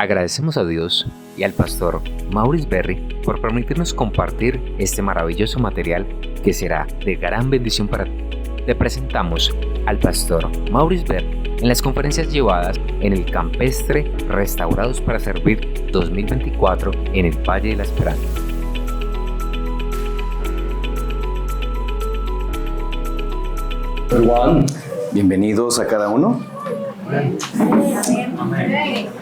Agradecemos a Dios y al pastor Maurice Berry por permitirnos compartir este maravilloso material que será de gran bendición para ti. Te presentamos al pastor Maurice Berry en las conferencias llevadas en el campestre Restaurados para Servir 2024 en el Valle de la Esperanza. Bienvenidos a cada uno.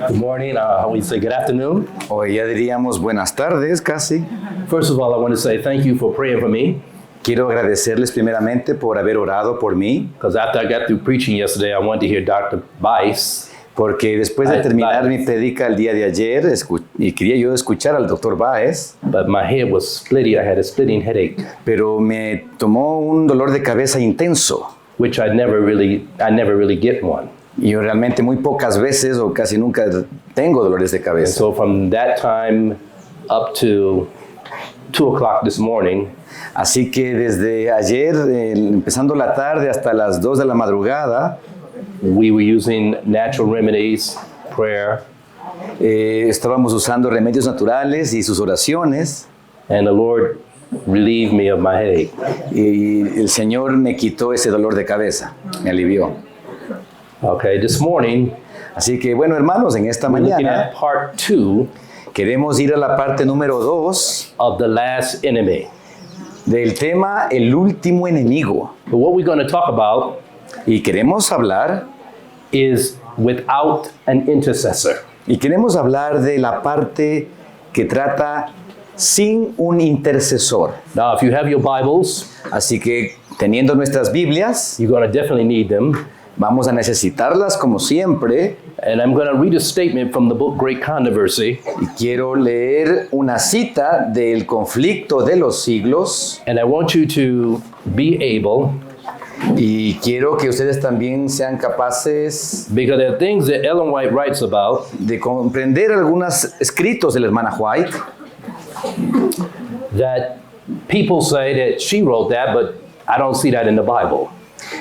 Good morning, we say good afternoon. Hoy ya diríamos buenas tardes casi. First of all, I want to say thank you for praying for me. Quiero agradecerles primeramente por haber orado por mí. Because after I got through preaching yesterday, I wanted to hear Dr. Bice. Porque después de terminar mi predica el día de ayer, y quería yo escuchar al Dr. Baez. But my head was splitting, I had a splitting headache. Pero me tomó un dolor de cabeza intenso. Which I never really get one. Y yo realmente muy pocas veces o casi nunca tengo dolores de And cabeza. so from that time up to 2 o'clock this morning, Así que desde ayer, empezando la tarde hasta las 2 de la madrugada, we were using natural remedies, prayer, estábamos usando remedios naturales y sus oraciones. and the Lord relieved me of my headache. Y el Señor me quitó ese dolor de cabeza, me alivió. Okay, this morning, Así que bueno, hermanos, en esta we're looking mañana at part 2 queremos ir a la parte número 2 of the last enemy. del tema El último enemigo. But what we're going to talk about Y queremos hablar, is without an intercessor. y queremos hablar de la parte que trata sin un intercesor. Now, if you have your Bibles, Así que teniendo nuestras Biblias, you're going to definitely need them. vamos a necesitarlas como siempre. And I'm going to read a statement from the book Great Controversy. Y quiero leer una cita del Conflicto de los Siglos. And I want you to be able, Y quiero que ustedes también sean capaces because there are things that Ellen White writes about de comprender algunos escritos de la hermana White, that people say that she wrote that, but I don't see that in the Bible.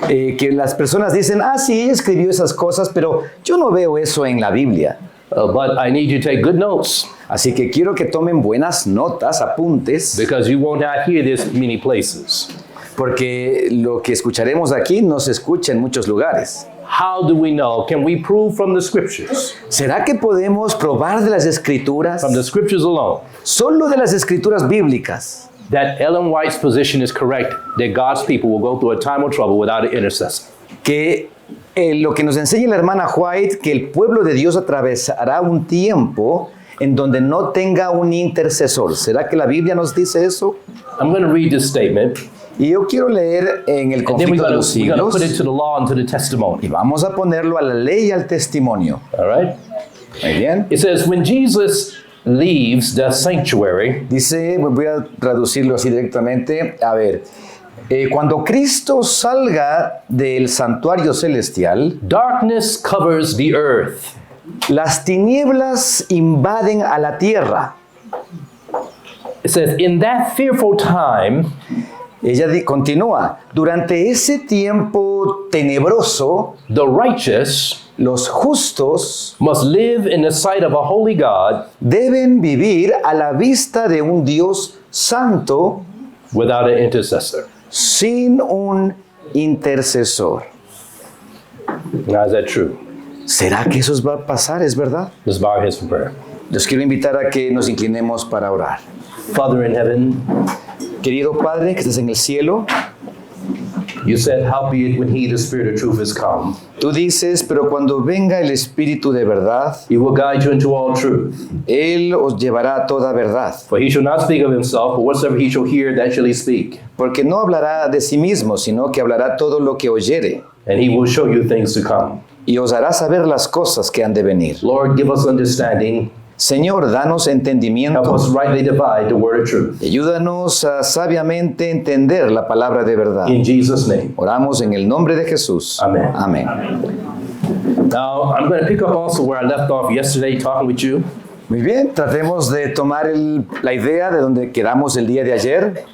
que las personas dicen, sí, ella escribió esas cosas, pero yo no veo eso en la Biblia. But I need you to take good notes, Así que quiero que tomen buenas notas, apuntes, because you won't not hear this many places. porque lo que escucharemos aquí no se escucha en muchos lugares. How do we know? Can we prove from the scriptures? ¿Será que podemos probar de las escrituras, From the scriptures alone, solo de las escrituras bíblicas, that Ellen White's position is correct, that God's people will go through a time of trouble without an intercessor? que lo que nos enseña la hermana White, que el pueblo de Dios atravesará un tiempo en donde no tenga un intercesor? ¿Será que la Biblia nos dice eso? I'm going to read this statement, Y yo quiero leer en el and then Conflicto de los we're going to Siglos, put it to the law and to the y testimony. vamos a ponerlo a la ley y al testimonio. All right? Muy bien. It says, when Jesus leaves the sanctuary, Dice, voy a traducirlo así directamente. A ver, cuando Cristo salga del santuario celestial, darkness covers the earth. las tinieblas invaden a la tierra. It says, in that fearful time, Ella continúa, durante ese tiempo tenebroso, the righteous los justos must live in the sight of a holy God deben vivir a la vista de un Dios santo without an intercessor. sin un intercesor. Now, is that true? ¿Será que eso va a pasar? ¿Es verdad? Let's bow our heads for prayer. Los quiero invitar a que nos inclinemos para orar. Father in heaven, Querido Padre que estás en el cielo, you said, howbeit when he, the Spirit of truth, is come, tú dices, pero cuando venga el Espíritu de verdad, he will guide you into all truth. Él os llevará a toda verdad. For he shall not speak of himself, but whatsoever he shall hear, that shall he speak. Porque no hablará de sí mismo, sino que hablará todo lo que oyere, And he will show you things to come. y os hará saber las cosas que han de venir. Lord, give us understanding. Señor, danos Help entendimiento us rightly divide the word of truth. y ayúdanos a sabiamente entender la palabra de verdad. In Jesus' name. Oramos en el nombre de Jesús. Amén. Amén. Now, I'm going to pick up also where I left off yesterday talking with you. Muy bien, tratemos de tomar la idea de donde quedamos el día de ayer.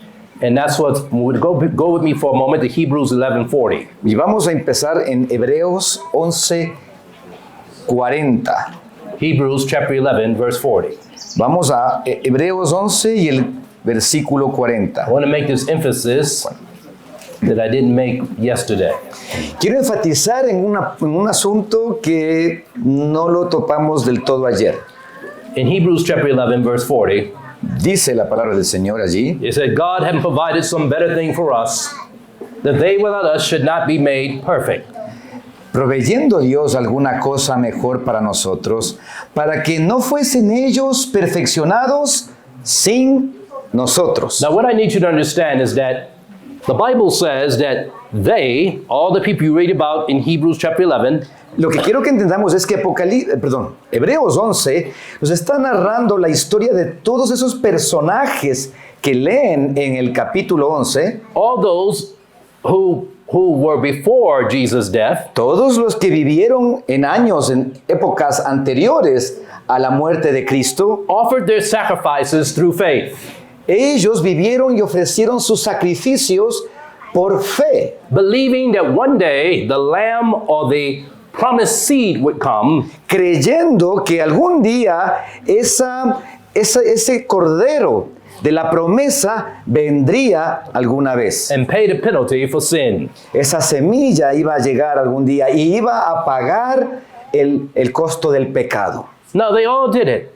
And that's what, go with me for a moment to Hebrews 11:40. Y vamos a empezar en Hebreos 11:40. Hebrews chapter 11, verse 40. Vamos a Hebreos 11 y el versículo 40. I want to make this emphasis that I didn't make yesterday. Quiero enfatizar en un asunto que no lo topamos del todo ayer. In Hebrews chapter 11, verse 40, Dice la palabra del Señor allí, it said, God had provided some better thing for us, that they without us should not be made perfect. proveyendo Dios alguna cosa mejor para nosotros, para que no fuesen ellos perfeccionados sin nosotros. Now, what I need you to understand is that the Bible says that they, all the people you read about in Hebrews chapter 11, Lo que quiero que entendamos es que Hebreos 11 nos está narrando la historia de todos esos personajes que leen en el capítulo 11, all those who were before Jesus' death, todos los que vivieron en años, en épocas anteriores a la muerte de Cristo, offered their sacrifices through faith, ellos vivieron y ofrecieron sus sacrificios por fe, believing that one day the lamb or the promised seed would come creyendo que algún día ese cordero de la promesa vendría alguna vez. and pay the penalty for sin. Esa semilla iba a llegar algún día y iba a pagar el costo del pecado. Now, they all did it,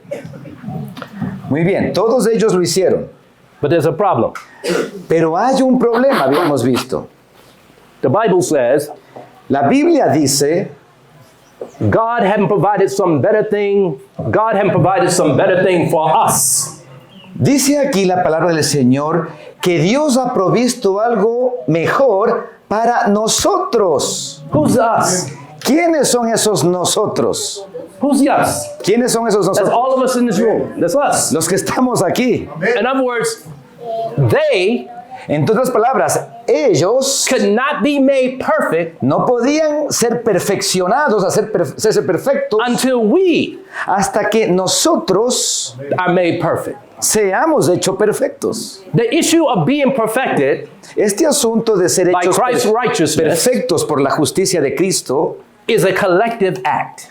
Muy bien, todos ellos lo hicieron. but there's a problem. Pero hay un problema, habíamos visto. The Bible says La Biblia dice, God hadn't provided some better thing. God hadn't provided some better thing for us. dice aquí la palabra del Señor, que Dios ha provisto algo mejor para nosotros. Who's us? ¿Quiénes son esos nosotros? Who's us? ¿Quiénes son esos That's nosotros? all of us in this room. That's us. Los que estamos aquí. In other words, they En otras palabras, ellos could not be made perfect no podían ser perfeccionados, hacerse perfectos, until we hasta que nosotros are made perfect. seamos hechos perfectos. The issue of being perfected Este asunto de ser by hechos Christ's righteousness perfectos por la justicia de Cristo is a collective act.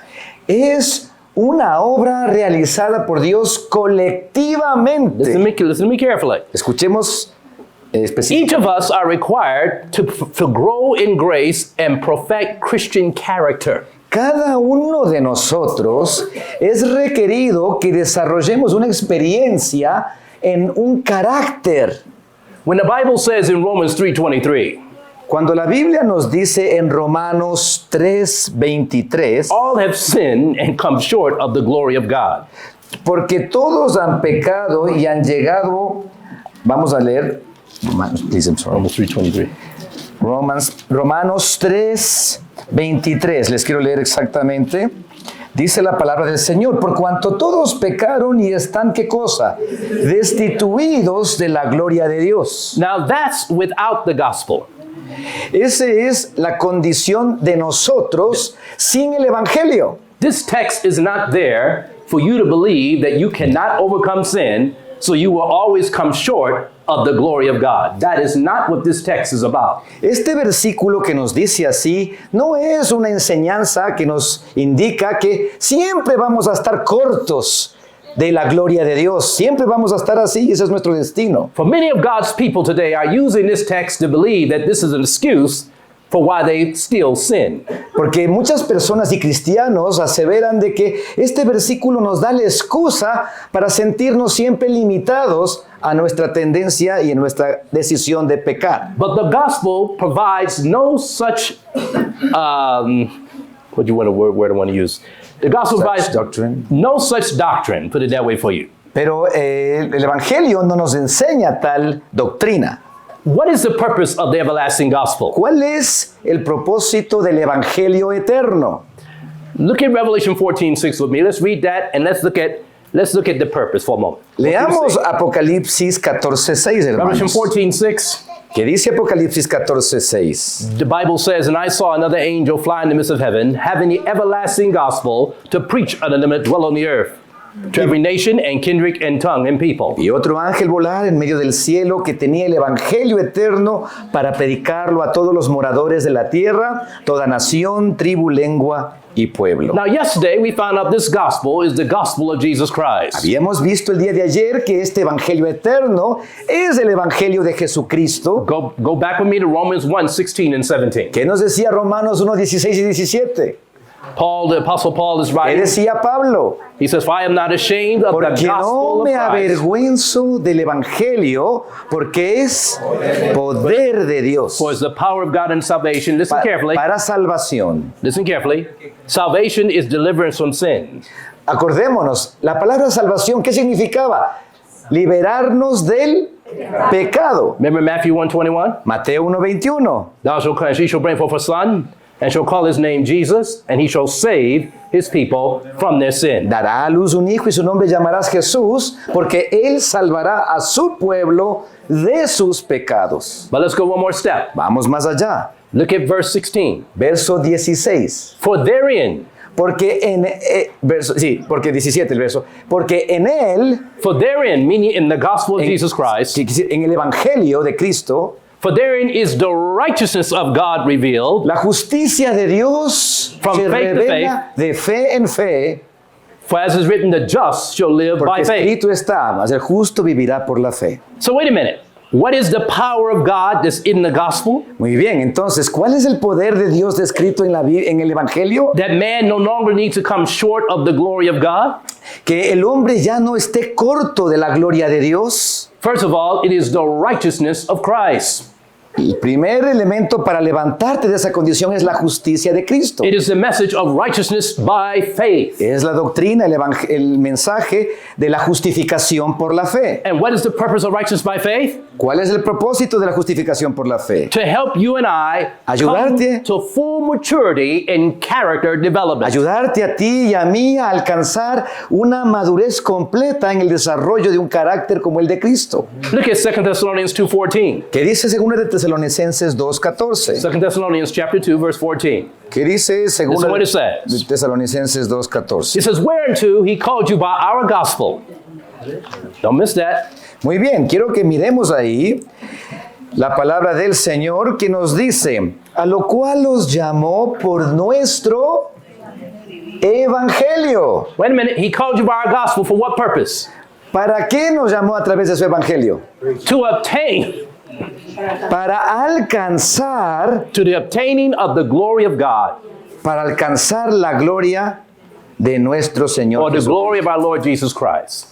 es una obra realizada por Dios colectivamente. Listen to me carefully. Escuchemos Each específicamente. of us are required to grow in grace and perfect Christian character. Cada uno de nosotros es requerido que desarrollemos una experiencia en un carácter. When the Bible says in Romans 3:23, Cuando la Biblia nos dice en Romanos 3:23, all have sinned and come short of the glory of God. porque todos han pecado y han llegado, vamos a leer, please, I'm sorry. Romans 3:23. Romanos 3:23, les quiero leer exactamente. Dice la palabra del Señor, por cuanto todos pecaron y están, ¿qué cosa? Destituidos de la gloria de Dios. Now that's without the gospel. Esa es la condición de nosotros sin el Evangelio. This text is not there for you to believe that you cannot overcome sin, so you will always come short of the glory of God. That is not what this text is about. Este versículo que nos dice así no es una enseñanza que nos indica que siempre vamos a estar cortos de la gloria de Dios. Siempre vamos a estar así y ese es nuestro destino. For many of God's people today are using this text to believe that this is an excuse for why they still sin. Porque muchas personas y cristianos aseveran de que este versículo nos da la excusa para sentirnos siempre limitados a nuestra tendencia y en nuestra decisión de pecar. But the gospel provides no such, what do you want to word I want to use? The gospel provides doctrine. no such doctrine, put it that way for you. Pero el Evangelio no nos enseña tal doctrina. What is the purpose of the everlasting gospel? ¿Cuál es el propósito del Evangelio eterno? Look at Revelation 14:6 with me. Let's read that and let's look at the purpose for a moment. Leamos Apocalipsis 14:6, Revelation hermanos. 14:6. ¿Qué dice Apocalipsis 14:6? The Bible says, and I saw another angel fly in the midst of heaven, having the everlasting gospel to preach unto them that dwell on the earth, to every nation and kindred and tongue and people. Y otro ángel volar en medio del cielo que tenía el evangelio eterno para predicarlo a todos los moradores de la tierra, toda nación, tribu, lengua y pueblo. Now, yesterday we found out this gospel is the gospel of Jesus Christ. Habíamos visto el día de ayer que este evangelio eterno es el evangelio de Jesucristo. Go back with me to Romans 1, 16 and 17. ¿Qué nos decía Romanos 1, 16 y 17? Paul, the Apostle Paul is ¿Qué writing. decía Pablo? He says, "For I am not ashamed of the Porque no gospel me of Christ, avergüenzo del evangelio, porque es poder de Dios for it's the power of God and salvation." Listen carefully. para salvación. Listen carefully. Salvation is deliverance from sin. Acordémonos, la palabra salvación, ¿qué significaba? Liberarnos del pecado. Remember Matthew 1:21? Mateo 1:21. She shall bring forth a son, and shall call his name Jesus, and he shall save his people from their sin. Dará a luz un hijo y su nombre llamarás Jesús, porque él salvará a su pueblo de sus pecados. But let's go one more step. Vamos más allá. Look at verse 16. Verso 16. For therein, Porque porque 17 el verso. Porque en él, meaning in the gospel of Jesus Christ, en el evangelio de Cristo, for therein is the righteousness of God revealed, la justicia de Dios From se faith to revela de fe en fe, for as is written, the just shall live by porque faith. escrito está, mas el justo vivirá por la fe. So wait a minute. What is the power of God that's in the gospel? Muy bien, entonces, ¿cuál es el poder de Dios descrito en el evangelio? That man no longer needs to come short of the glory of God. Que el hombre ya no esté corto de la gloria de Dios. First of all, it is the righteousness of Christ. El primer elemento para levantarte de esa condición es la justicia de Cristo. It is the message of righteousness by faith. Es la doctrina, el mensaje de la justificación por la fe. And what is the purpose of righteousness by faith? ¿Cuál es el propósito de la justificación por la fe? To help you and I Ayudarte. come to full maturity in character development. Ayudarte a ti y a mí a alcanzar una madurez completa en el desarrollo de un carácter como el de Cristo. Look at 2 Thessalonians 2:14. ¿Qué dice 2 de Tesalonicenses 2:14? 2 Thessalonians chapter 2 verse 14. ¿Qué dice 2 Listen what de it says. Tesalonicenses 2:14? It says, "Whereunto he called you by our gospel." Don't miss that. Muy bien, quiero que miremos ahí la palabra del Señor que nos dice, a lo cual os llamó por nuestro evangelio. Wait a minute. He called you by our gospel for what purpose? ¿Para qué nos llamó a través de su evangelio? To obtain, Para alcanzar, to the obtaining of the glory of God, para alcanzar la gloria de nuestro or Señor the Jesús. glory of our Lord Jesus Christ.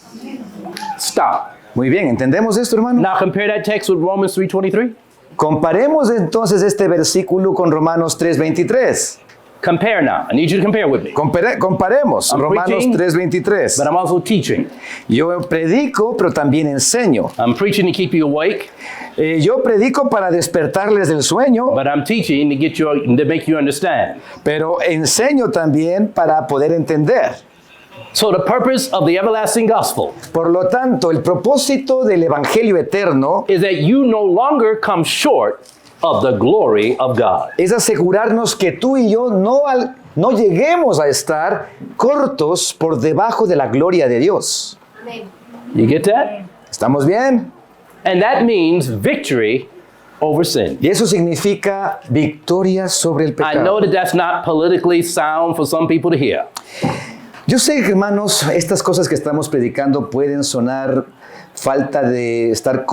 Stop. Muy bien, ¿entendemos esto, hermano? Now compare that text with Romans 3:23. Comparemos entonces este versículo con Romanos 3:23. Compare now. I need you to compare with me. Comparemos I'm Romanos preaching, 3:23. But I'm also teaching. Yo predico, pero también enseño. I'm preaching to keep you awake, Yo predico para despertarles del sueño, but I'm teaching to get you to make you understand. pero enseño también para poder entender. So the purpose of the everlasting gospel Por lo tanto, el propósito del Evangelio eterno is that you no longer come short of the glory of God. es asegurarnos que tú y yo no lleguemos a estar cortos por debajo de la gloria de Dios. You get that? ¿Estamos bien? And that means victory over sin. Y eso significa victoria sobre el I know pecado. that that's not politically sound for some people to hear. Yo sé, hermanos, estas cosas que estamos predicando pueden sonar falta de estar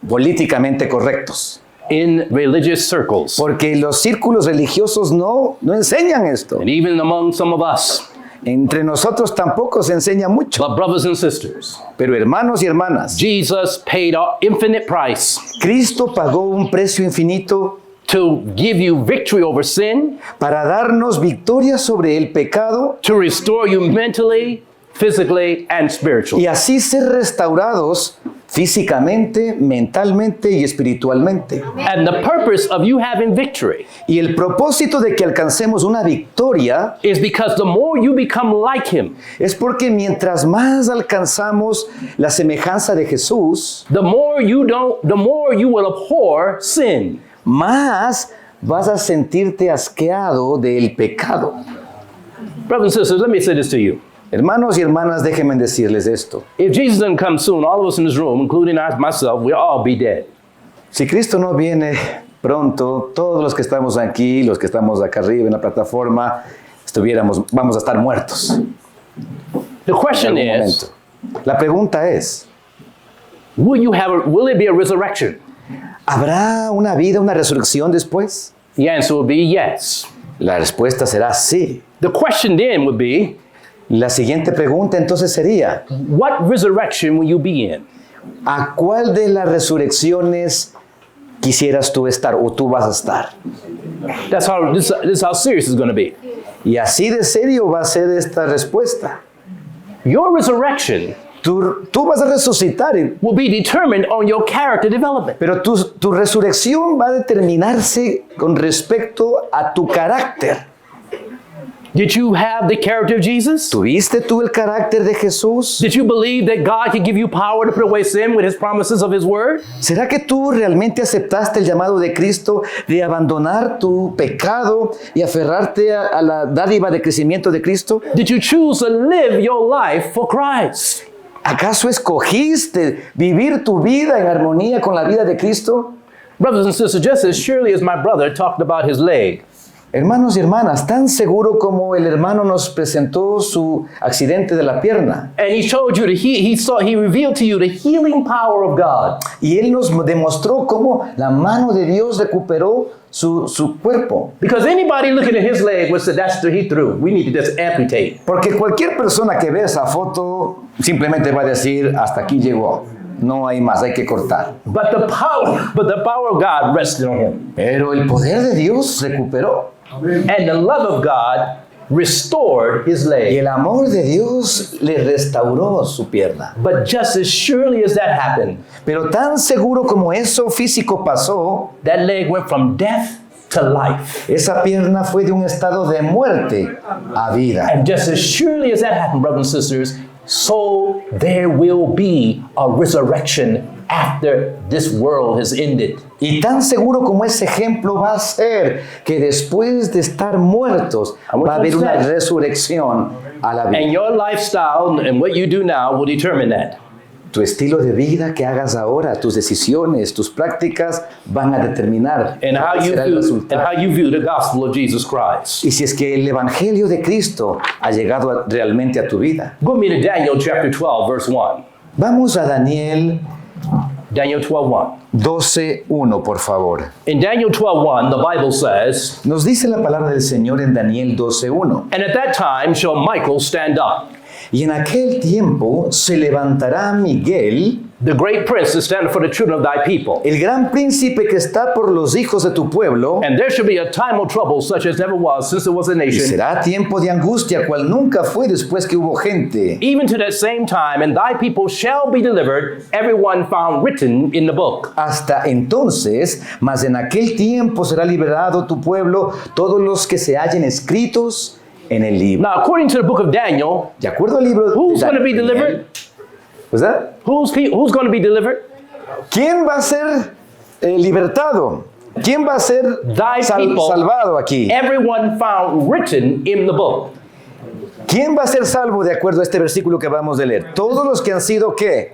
políticamente correctos. In religious circles, Porque los círculos religiosos no enseñan esto. and even among some of us, Entre nosotros tampoco se enseña mucho. but brothers and sisters, Pero hermanos y hermanas, Jesus paid an infinite price Cristo pagó un precio infinito to give you victory over sin, para darnos victoria sobre el pecado to restore you mentally, physically, and spiritually. y así ser restaurados físicamente, mentalmente y espiritualmente. And the purpose of you having victory Y el propósito de que alcancemos una victoria is because the more you become like him, es porque mientras más alcanzamos la semejanza de Jesús, the more you will abhor sin. más vas a sentirte asqueado del pecado. Brothers and sisters, let me say this to you. Hermanos y hermanas, déjenme decirles esto. If Jesus doesn't come soon, all of us in this room, including myself, we'll all be dead. Si Cristo no viene pronto, todos los que estamos aquí, los que estamos acá arriba en la plataforma, vamos a estar muertos. The question En algún is, momento. La pregunta es, will it be a resurrection? ¿habrá una vida, una resurrección después? The answer will be yes. La respuesta será sí. The question then would be, La siguiente pregunta entonces sería, what resurrection will you be in? ¿a cuál de las resurrecciones quisieras tú estar o tú vas a estar? This is how serious it's going to be. Y así de serio va a ser esta respuesta. Your resurrection Tú vas a resucitar, will be determined on your character development. pero tu resurrección va a determinarse con respecto a tu carácter. Did you have the character of Jesus? ¿Tuviste tú el carácter de Jesús? Did you believe that God can give you power to put away sin with his promises of his word? ¿Será que tú realmente aceptaste el llamado de Cristo de abandonar tu pecado y aferrarte a la dádiva de crecimiento de Cristo? Did you choose to live your life for Christ? ¿Acaso escogiste vivir tu vida en armonía con la vida de Cristo? Brothers and sisters, just as surely as my brother talked about his leg, Hermanos y hermanas, tan seguro como el hermano nos presentó su accidente de la pierna and he showed you he revealed to you the healing power of God. y él nos demostró cómo la mano de Dios recuperó su cuerpo. Because anybody looking at his leg would say, he threw. We need to just amputate. Porque cualquier persona que ve esa foto simplemente va a decir, hasta aquí llegó, no hay más, hay que cortar. But the power of God rested on him. Pero el poder de Dios recuperó. And the love of God restored his Y leg. el amor de Dios le restauró su pierna. But just as surely as that happened, Pero tan seguro como eso físico pasó, that leg went from death to life. esa pierna fue de un estado de muerte a vida. And just as surely as that happened, brothers and sisters, so there will be a resurrection after this world has ended. Y tan seguro como ese ejemplo va a ser que después de estar muertos va a haber una resurrección a la vida. And your lifestyle and what you do now will determine that. Tu estilo de vida que hagas ahora, tus decisiones, tus prácticas van a determinar And how cuál you será el view, and resultado. how you view the gospel of Jesus Christ. Y si es que el evangelio de Cristo ha llegado realmente a tu vida. Go with me to Daniel chapter 12, verse 1. Vamos a Daniel Daniel 12:1. 12:1, por favor. In Daniel 12:1, the Bible says, Nos dice la palabra del Señor en Daniel 12:1. and at that time shall Michael stand up, Y en aquel tiempo se levantará Miguel, the great prince that standeth for the children of thy people. el gran príncipe que está por los hijos de tu pueblo, And there shall be a time of trouble such as never was since there was a y nation, será tiempo de angustia cual nunca fue después que hubo gente. even to that same time, and thy people shall be delivered, everyone found written in the book. Hasta entonces, mas en aquel tiempo será liberado tu pueblo, todos los que se hallen escritos en el libro. Now, according to the book of Daniel, De acuerdo al libro who's de going to be Daniel, delivered? ¿verdad? Who's going to be delivered? ¿Quién va a ser libertado? ¿Quién va a ser Thy people, salvado aquí? everyone found written in the book. ¿Quién va a ser salvo de acuerdo a este versículo que vamos de leer? Todos los que han sido, ¿qué?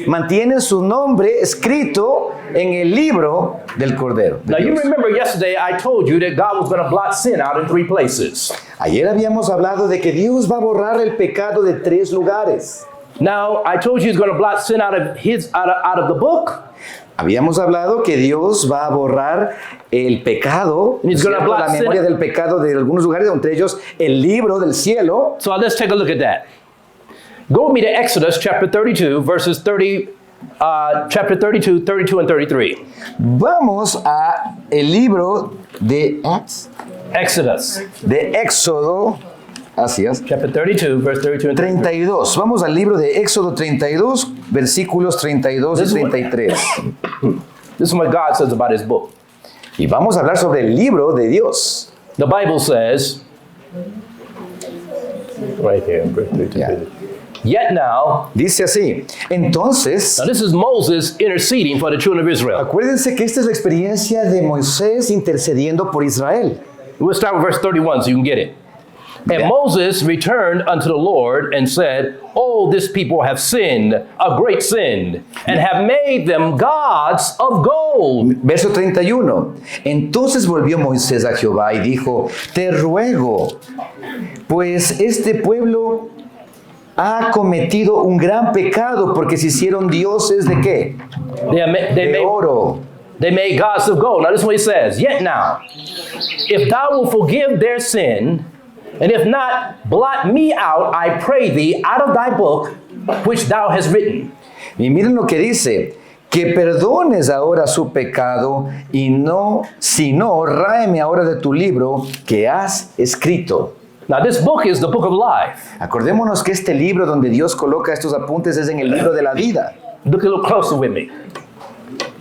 Mantienen su nombre escrito en el libro del Cordero. de Now, you Dios. remember yesterday I told you that God was going to blot sin out in 3 places. Ayer habíamos hablado de que Dios va a borrar el pecado de 3 lugares. Now, I told you He's going to blot sin out of the book. Habíamos hablado que Dios va a borrar el pecado, He's gonna ¿cierto? blot La memoria sin- del pecado de algunos lugares, entre ellos el libro del cielo. So let's take a look at that. Go with me to Exodus chapter 32, verses 30, chapter 32, 32, and 33. Vamos a el libro de Exodus Éxodo, así es, chapter 32, verse 32 and 33. 32. Vamos al libro de Éxodo 32, versículos 32 y This is what- 33. This is what God says about His book. Y vamos a hablar sobre el libro de Dios. The Bible says, right here, verse 32. Yeah. Yet now, Dice así, entonces, now this is Moses interceding for the children of Israel. acuérdense que esta es la experiencia de Moisés intercediendo por Israel. We'll start with verse 31 so you can get it. And Moses returned unto the Lord and said, Oh, this people have sinned, a great sin, and have made them gods of gold. Verso 31. Entonces volvió Moisés a Jehová y dijo, te ruego, pues este pueblo ha cometido un gran pecado porque se hicieron dioses ¿de qué? De oro. They made gods of gold. Now this is what he says. Yet now, if thou wilt forgive their sin, and if not, blot me out, I pray thee, out of thy book, which thou hast written. Y miren lo que dice, que perdones ahora su pecado y no, si no, ráeme ahora de tu libro que has escrito. Now this book is the book of life. Acordémonos que este libro donde Dios coloca estos apuntes es en el libro de la vida. Look a little closer with me.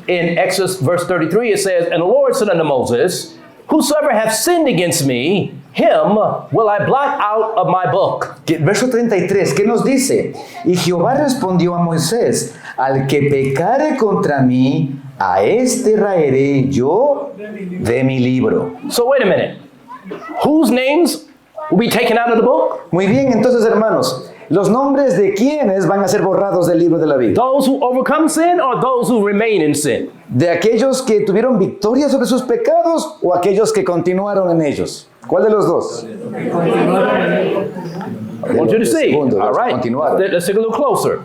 In Exodus verse 33 it says, And the Lord said unto Moses, Whosoever hath sinned against me, him will I blot out of my book. Verso 33, ¿qué nos dice? Y Jehová respondió a Moisés, al que pecare contra mí, a este raeré yo de mi libro. So wait a minute. Whose names will be taken out of the book? Muy bien, entonces hermanos, ¿los nombres de quiénes van a ser borrados del libro de la vida? Those who overcome sin or those who remain in sin? ¿De aquellos que tuvieron victoria sobre sus pecados o aquellos que continuaron en ellos? ¿Cuál de los dos? I want you to see. All right. Let's take a little closer.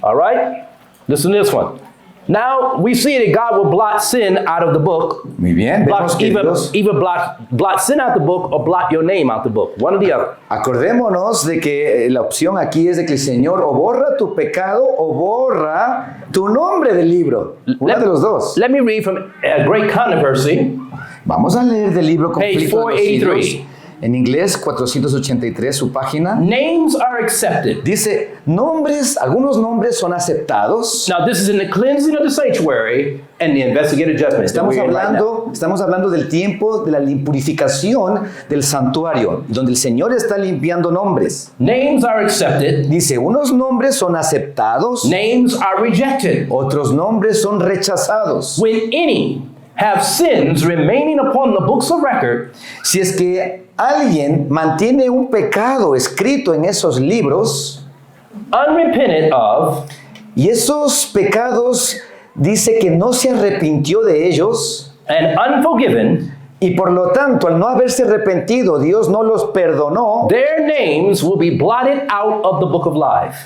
All right. Listen to this one. Now we see that God will blot sin out of the book. Muy bien. Vemos que either blot sin out the book or blot your name out the book. One or the other. Acordémonos de que la opción aquí es de que el Señor o borra tu pecado o borra tu nombre del libro. Una de los dos. Let me read from A Great Controversy. Vamos a leer del libro Conflicto de los Siglos. 483. En inglés, 483, su página. Names are accepted. Dice, algunos nombres son aceptados. Now this is in the cleansing of the sanctuary and the investigative judgment. Estamos hablando del tiempo de la purificación del santuario, donde el Señor está limpiando nombres. Names are accepted. Dice, unos nombres son aceptados. Names are rejected. Otros nombres son rechazados. When any have sins remaining upon the books of record, si es que alguien mantiene un pecado escrito en esos libros, unrepented of, y esos pecados dice que no se arrepintió de ellos, and unforgiven, y por lo tanto al no haberse arrepentido Dios no los perdonó, their names will be blotted out of the book of life.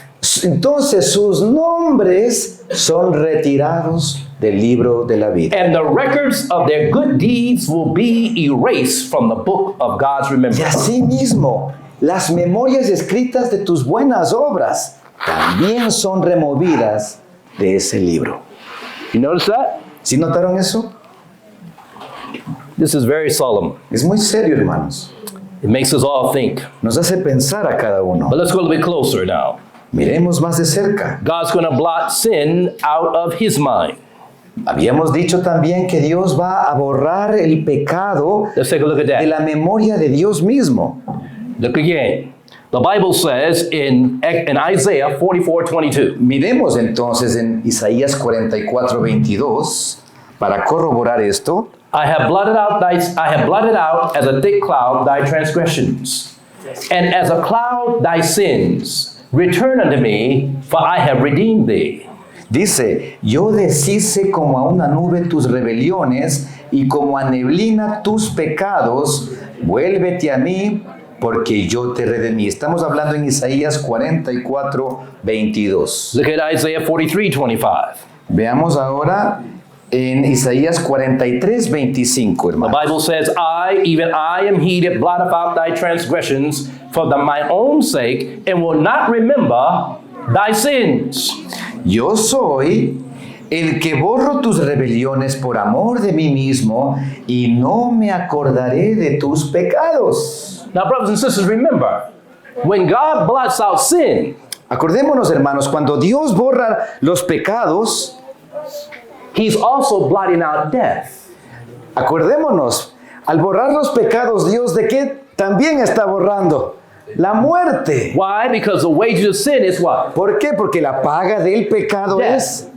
Entonces sus nombres son retirados del libro de la vida. And the records of their good deeds will be erased from the book of God's remembrance. Y asimismo, las memorias escritas de tus buenas obras también son removidas de ese libro. You notice that? ¿Sí notaron eso? This is very solemn. Es muy serio, hermanos. It makes us all think. Nos hace pensar a cada uno. But let's go a little bit closer now. Miremos más de cerca. God's going to blot sin out of his mind. Habíamos dicho también que Dios va a borrar el pecado Let's take a look at that. de la memoria de Dios mismo. Look again. The Bible says in Isaiah 44:22. Miremos entonces en Isaías 44:22 para corroborar esto. I have blotted out as a thick cloud thy transgressions, and as a cloud thy sins. Return unto me, for I have redeemed thee. Dice, yo deshice como a una nube tus rebeliones y como a neblina tus pecados, vuélvete a mí, porque yo te redimí. Estamos hablando en Isaías 44:22. Look at Isaiah 43:25. Veamos ahora en Isaías 43:25, The hermano. Bible says, even I am he that blotteth out thy transgressions for my own sake, and will not remember thy sins. Yo soy el que borro tus rebeliones por amor de mí mismo y no me acordaré de tus pecados. Now, brothers and sisters, remember, when God blots out sin, Acordémonos, hermanos, cuando Dios borra los pecados, he's also blotting out death. acordémonos, al borrar los pecados, Dios ¿de qué también está borrando? La muerte. Why? Because the wages of sin is what? ¿Por qué? Porque la paga del pecado Death. es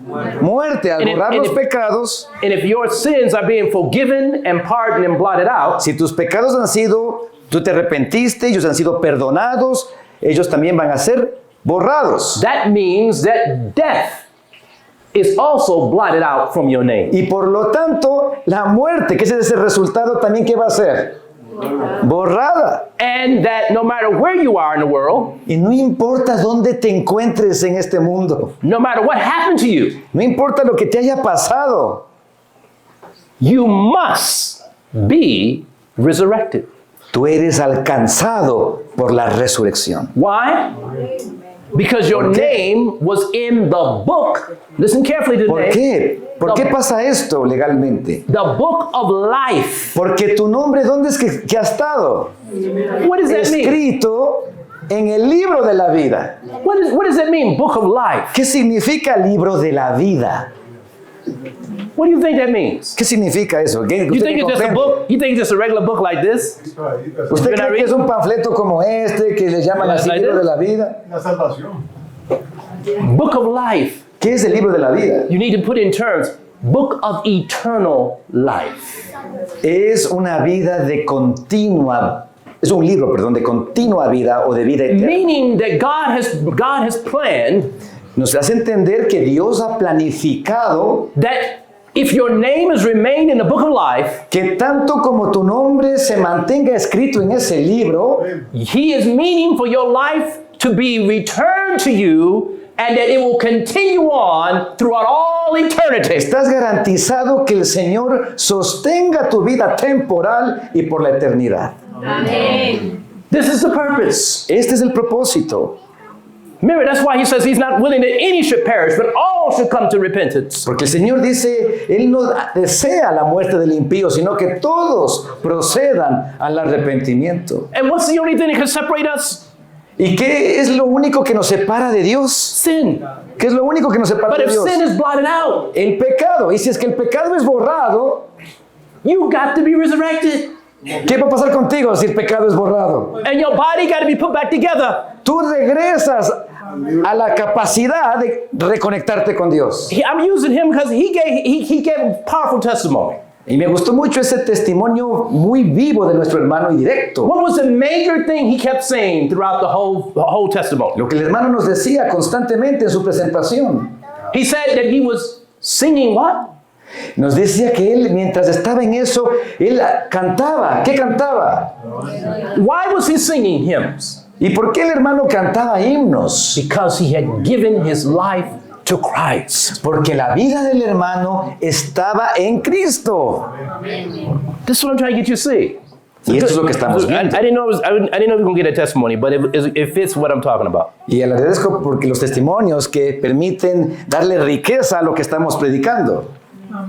muerte. Al borrar los pecados, And if your sins are being forgiven and pardoned and blotted out, si tus pecados han sido Tú te arrepentiste, ellos han sido perdonados, ellos también van a ser borrados. That means that death is also blotted out from your name. Y por lo tanto, la muerte, que ese es el resultado, también ¿qué va a ser? Borrada. And that no matter where you are in the world, Y no importa dónde te encuentres en este mundo, no matter what happened to you, no importa lo que te haya pasado, you must be resurrected. tú eres alcanzado por la resurrección. Why? Because your ¿Por qué? name was in the book. Listen carefully to ¿Por the qué? ¿Por qué pasa esto legalmente? The book of life. Porque tu nombre, ¿dónde es que ha estado? What does that mean? Escrito en el libro de la vida. What does that mean, book of life? ¿Qué significa libro de la vida? What do you think that means? ¿Qué significa eso? ¿Qué, You usted think qué it's just a comprende? book? You think it's just a regular book like this? ¿Usted Can I cree read? que es un panfleto como este que le llaman así Like libro this? de la vida? La salvación. Book of life. ¿Qué es el libro de la vida? You need to put in terms, book of eternal life. Es una vida de continua, es un libro, perdón, de continua vida o de vida eterna. Meaning that God has planned Nos hace entender que Dios ha planificado that if your name is remained in the book of life, que tanto como tu nombre se mantenga escrito en ese libro, He is meaning for your life to be returned to you and that it will continue on throughout all eternity. estás garantizado que el Señor sostenga tu vida temporal y por la eternidad. This is the purpose. Este es el propósito. Remember, that's why He says He's not willing that any should perish, but all should come to repentance. Porque el Señor dice, Él no desea la muerte del impío, sino que todos procedan al arrepentimiento. And what's the only thing that can separate us? ¿Y qué es lo único que nos separa de Dios? Sin. ¿Qué es lo único que nos separa But de if Dios? sin is blotted out, El pecado. Y si es que el pecado es borrado, you got to be resurrected. ¿qué va a pasar contigo si el pecado es borrado? And your body got to be put back together. Tú regresas a la capacidad de reconectarte con Dios. I'm using him because he gave a powerful testimony. Y me gustó mucho ese testimonio muy vivo de nuestro hermano y directo. What was the major thing he kept saying throughout the whole testimony? Lo que el hermano nos decía constantemente en su presentación. He said that he was singing what? Nos decía que él, mientras estaba en eso, él cantaba. ¿Qué cantaba? Why was he singing hymns? ¿Y por qué el hermano cantaba himnos? Because he had given his life to Christ. Porque la vida del hermano estaba en Cristo. This is what I'm trying to get you to see. Y esto es lo que estamos I viendo. didn't know I didn't know we were going to get a testimony, but it fits what I'm talking about. Y le agradezco porque los testimonios que permiten darle riqueza a lo que estamos predicando.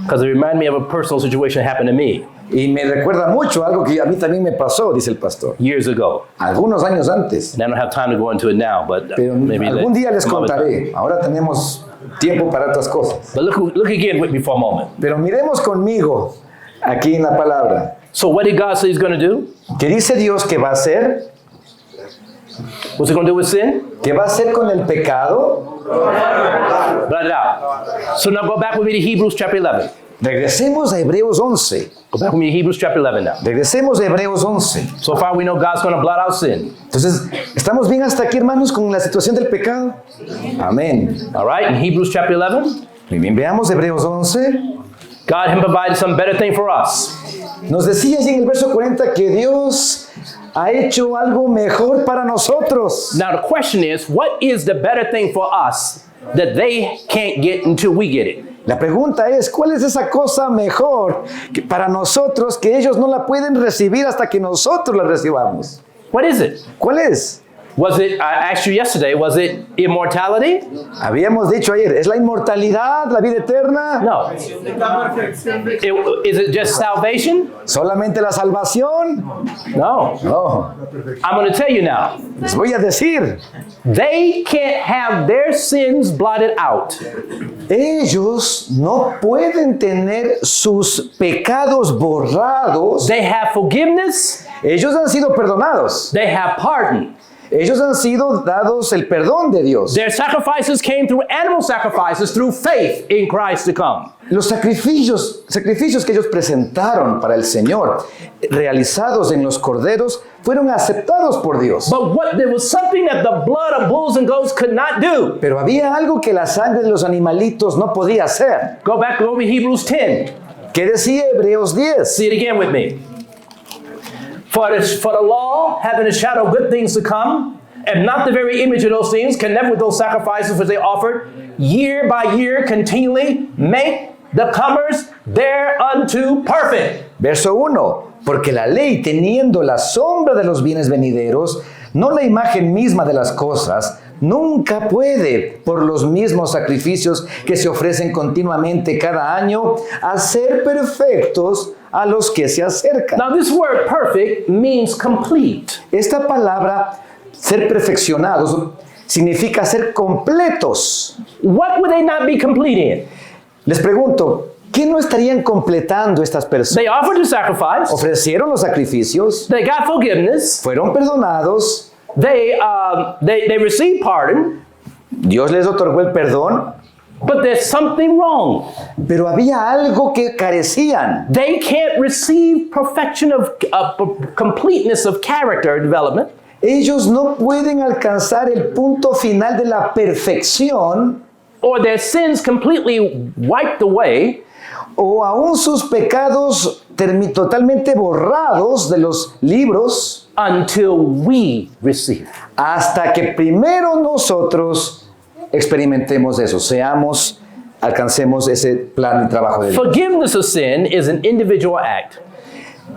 Because it reminded me of a personal situation that happened to me Y me recuerda mucho algo que a mí también me pasó, dice el pastor. years ago. Algunos años antes. And I don't have time to go into it now, but Pero maybe algún día les some other time. contaré. Ahora tenemos tiempo para otras cosas. But look again with me for a moment. Pero miremos conmigo aquí en la palabra. So what did God say He's going to do? ¿Qué dice Dios que va a hacer? What's He going to do with sin? ¿Qué va a hacer con el pecado? Blot it out. So now go back with me to Hebrews chapter 11. Regresemos a Hebreos 11. Go back with me to Hebrews chapter 11 now. Regresemos a Hebreos 11. So far we know God's going to blot out sin. Entonces, ¿estamos bien hasta aquí, hermanos, con la situación del pecado? Amén. All right, in Hebrews chapter 11, Muy bien, veamos Hebreos 11. God had provided some better thing for us. Nos decía allí en el verso 40 que Dios ha hecho algo mejor para nosotros. Now the question is, what is the better thing for us that they can't get until we get it? La pregunta es, ¿cuál es esa cosa mejor para nosotros que ellos no la pueden recibir hasta que nosotros la recibamos? What is it? ¿Cuál es? Was it, I asked you yesterday, was it immortality? Habíamos dicho ayer, ¿es la inmortalidad, la vida eterna? No. Is it just salvation? ¿Solamente la salvación? No. No. I'm going to tell you now. Les voy a decir, They can't have their sins blotted out ellos no pueden tener sus pecados borrados. They have forgiveness. Ellos han sido perdonados. They have pardon. Ellos han sido dados el perdón de Dios. Their sacrifices came through animal sacrifices through faith in Christ to come. Los sacrificios que ellos presentaron para el Señor, realizados en los corderos, fueron aceptados por Dios. But there was something that the blood of bulls and goats could not do. Pero había algo que la sangre de los animalitos no podía hacer. Go back over Hebrews 10. ¿Qué decía Hebreos 10? See it again with me. For the law, having a shadow of good things to come, and not the very image of those things, can never with those sacrifices which they offered, year by year continually, make the comers thereunto perfect. Verso 1. Porque la ley, teniendo la sombra de los bienes venideros, no la imagen misma de las cosas, nunca puede, por los mismos sacrificios que se ofrecen continuamente cada año, hacer perfectos a los que se acercan. Now this word perfect means complete. Esta palabra, ser perfeccionados, significa ser completos. What would they not be complete in? Les pregunto, ¿qué no estarían completando estas personas? They offered the sacrifice. Ofrecieron los sacrificios, They got forgiveness. fueron perdonados, They received pardon. Dios les otorgó el perdón, But there's something wrong. pero había algo que carecían. They can't receive perfection of completeness of character development. Ellos no pueden alcanzar el punto final de la perfección, Or their sins completely wiped away o aún sus pecados totalmente borrados de los libros, until we receive. hasta que primero nosotros experimentemos eso, alcancemos ese plan de trabajo de Dios. Forgiveness of sin is an individual act.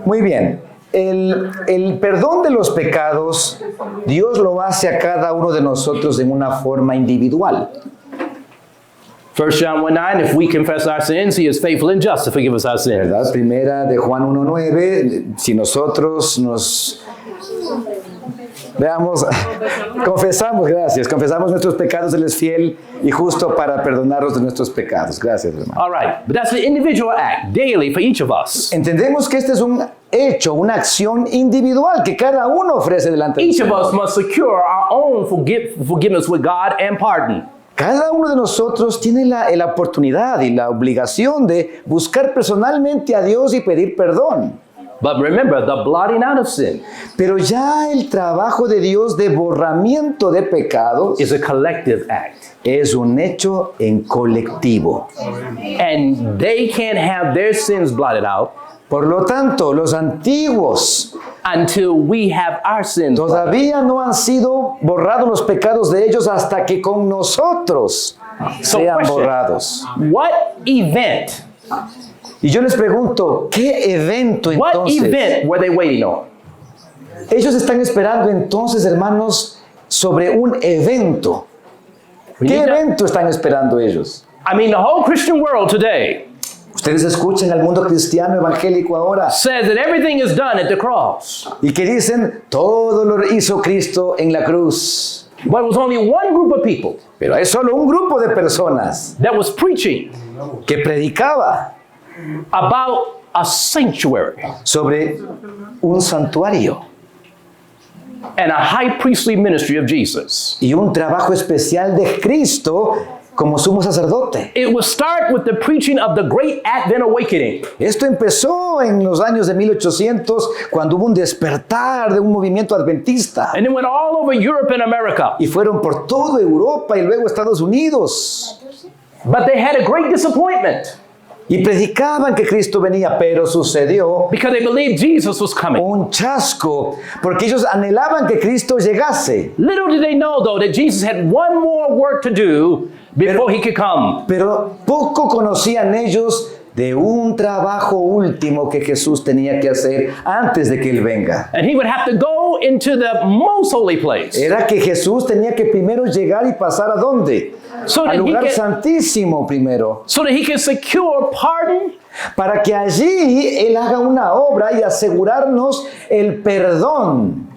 Muy bien, el perdón de los pecados, Dios lo hace a cada uno de nosotros en una forma individual. 1 John 1:9, if we confess our sins, he is faithful and just to forgive us our sins. ¿Verdad? Primera de Juan 1:9, si nosotros confesamos nuestros pecados, Él es fiel y justo para perdonarnos de nuestros pecados. Gracias, hermano. All right, but that's an individual act daily for each of us. Entendemos que este es un hecho, una acción individual que cada uno ofrece delante de Each of Dios. us must secure our own forgiveness with God and pardon. Cada uno de nosotros tiene la oportunidad y la obligación de buscar personalmente a Dios y pedir perdón. But remember, the blotting out of sin Pero ya el trabajo de Dios de borramiento de pecados is a collective act. es un hecho en colectivo. And they can't have their sins blotted out Por lo tanto, los antiguos until we have our sins blotted out. todavía no han sido borrados los pecados de ellos hasta que con nosotros sean question. borrados. What event? Y yo les pregunto, ¿qué evento What entonces? event were they waiting on? Ellos están esperando entonces, hermanos, sobre un evento. ¿Qué evento están esperando ellos? I mean, the whole Christian world today Ustedes escuchan al mundo cristiano evangélico ahora says that everything is done at the cross. y que dicen, todo lo hizo Cristo en la cruz. But it was only one group of people Pero hay solo un grupo de personas that was preaching que predicaba about a sanctuary sobre un santuario and a high priestly ministry of Jesus. y un trabajo especial de Cristo como sumo sacerdote. It would start with the preaching of the Great Advent Awakening. Esto empezó en los años de 1800 cuando hubo un despertar de un movimiento adventista And it went all over Europe and America. y fueron por toda Europa y luego Estados Unidos But they had a great disappointment y predicaban que Cristo venía, pero sucedió because they believed Jesus was coming. un chasco porque ellos anhelaban que Cristo llegase. Little did they know, though, that Jesus had one more work to do before he could come. Pero poco conocían ellos de un trabajo último que Jesús tenía que hacer antes de que Él venga. And he would have to go into the most holy place Era que Jesús tenía que primero llegar y pasar ¿a dónde? So that Al he lugar could- santísimo primero, so that he could secure pardon para que allí Él haga una obra y asegurarnos el perdón.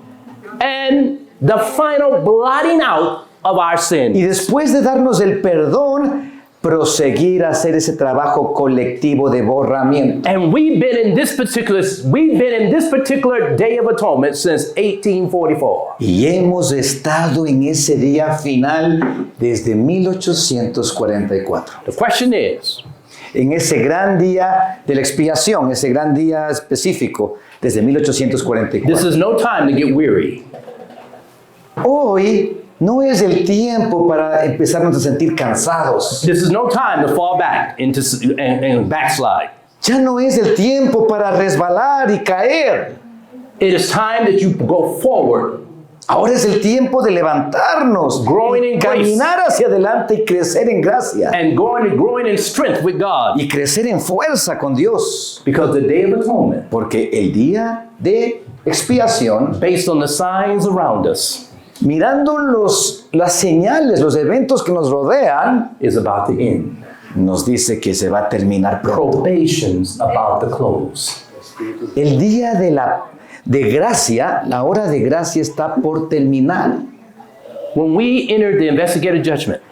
and the final blotting out of our Y sin. después de darnos el perdón, proseguir a hacer ese trabajo colectivo de borramiento. And we've been in this particular Day of Atonement since 1844. Y hemos estado en ese día final desde 1844. The question is, En ese gran día de la expiación, ese gran día específico, desde 1844. this is no time to get weary. Hoy no es el tiempo para empezarnos a sentir cansados. This is no time to fall back into and backslide. Ya no es el tiempo para resbalar y caer. It is time that you go forward, Ahora es el tiempo de levantarnos, Growing in grace. caminar hacia adelante y crecer en gracia. and growing in strength with God. Y crecer en fuerza con Dios. Because the Day of Atonement, Porque el día de expiación, based on the signs around us, mirando las señales, los eventos que nos rodean, is about to end. nos dice que se va a terminar pronto. Probation's about to close. El día de gracia, la hora de gracia está por terminar. When we entered the investigative judgment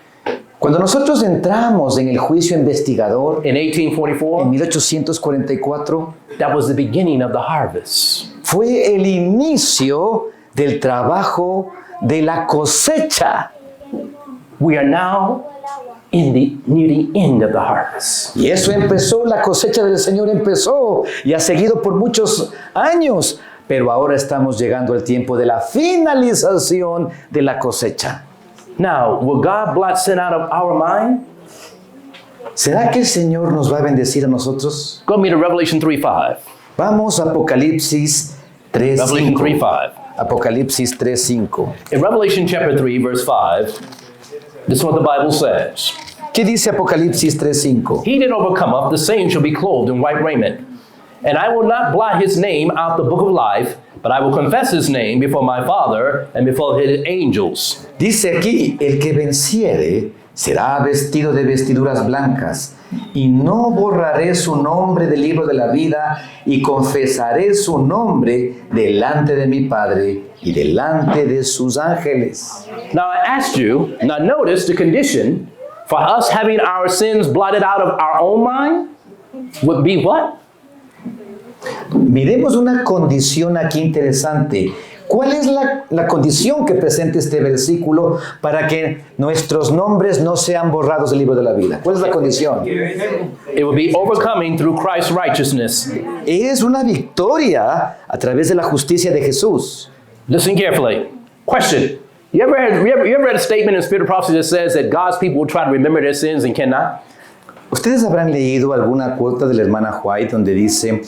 Cuando nosotros entramos en el juicio investigador in en 1844, 1844, that was the beginning of the harvest. fue el inicio del trabajo de la cosecha. We are now near the end of the harvest. Y eso empezó, la cosecha del Señor empezó y ha seguido por muchos años, pero ahora estamos llegando al tiempo de la finalización de la cosecha. Now, will God blot sin out of our mind? ¿Será que el Señor nos va a bendecir a nosotros? Go with me to Revelation 3:5. Vamos a Apocalipsis Revelation 3:5. 3:5. Apocalipsis 3:5. In Revelation chapter 3, verse 5, this is what the Bible says. ¿Qué dice Apocalipsis 3:5? He that overcometh, the same shall be clothed in white raiment. And I will not blot his name out the book of life, but I will confess his name before my Father and before his angels. Dice aquí, el que venciere será vestido de vestiduras blancas, y no borraré su nombre del libro de la vida, y confesaré su nombre delante de mi Padre y delante de sus ángeles. Now I asked you, now notice the condition for us having our sins blotted out of our own mind would be what? Miremos una condición aquí interesante. ¿Cuál es la condición que presenta este versículo para que nuestros nombres no sean borrados del libro de la vida? ¿Cuál es la condición? It would be overcoming through Christ's righteousness. Es una victoria a través de la justicia de Jesús. Listen carefully. Question. You ever read a statement in Spirit of Prophecy that says that God's people will try to remember their sins and cannot? Ustedes habrán leído alguna cuota de la hermana White donde dice,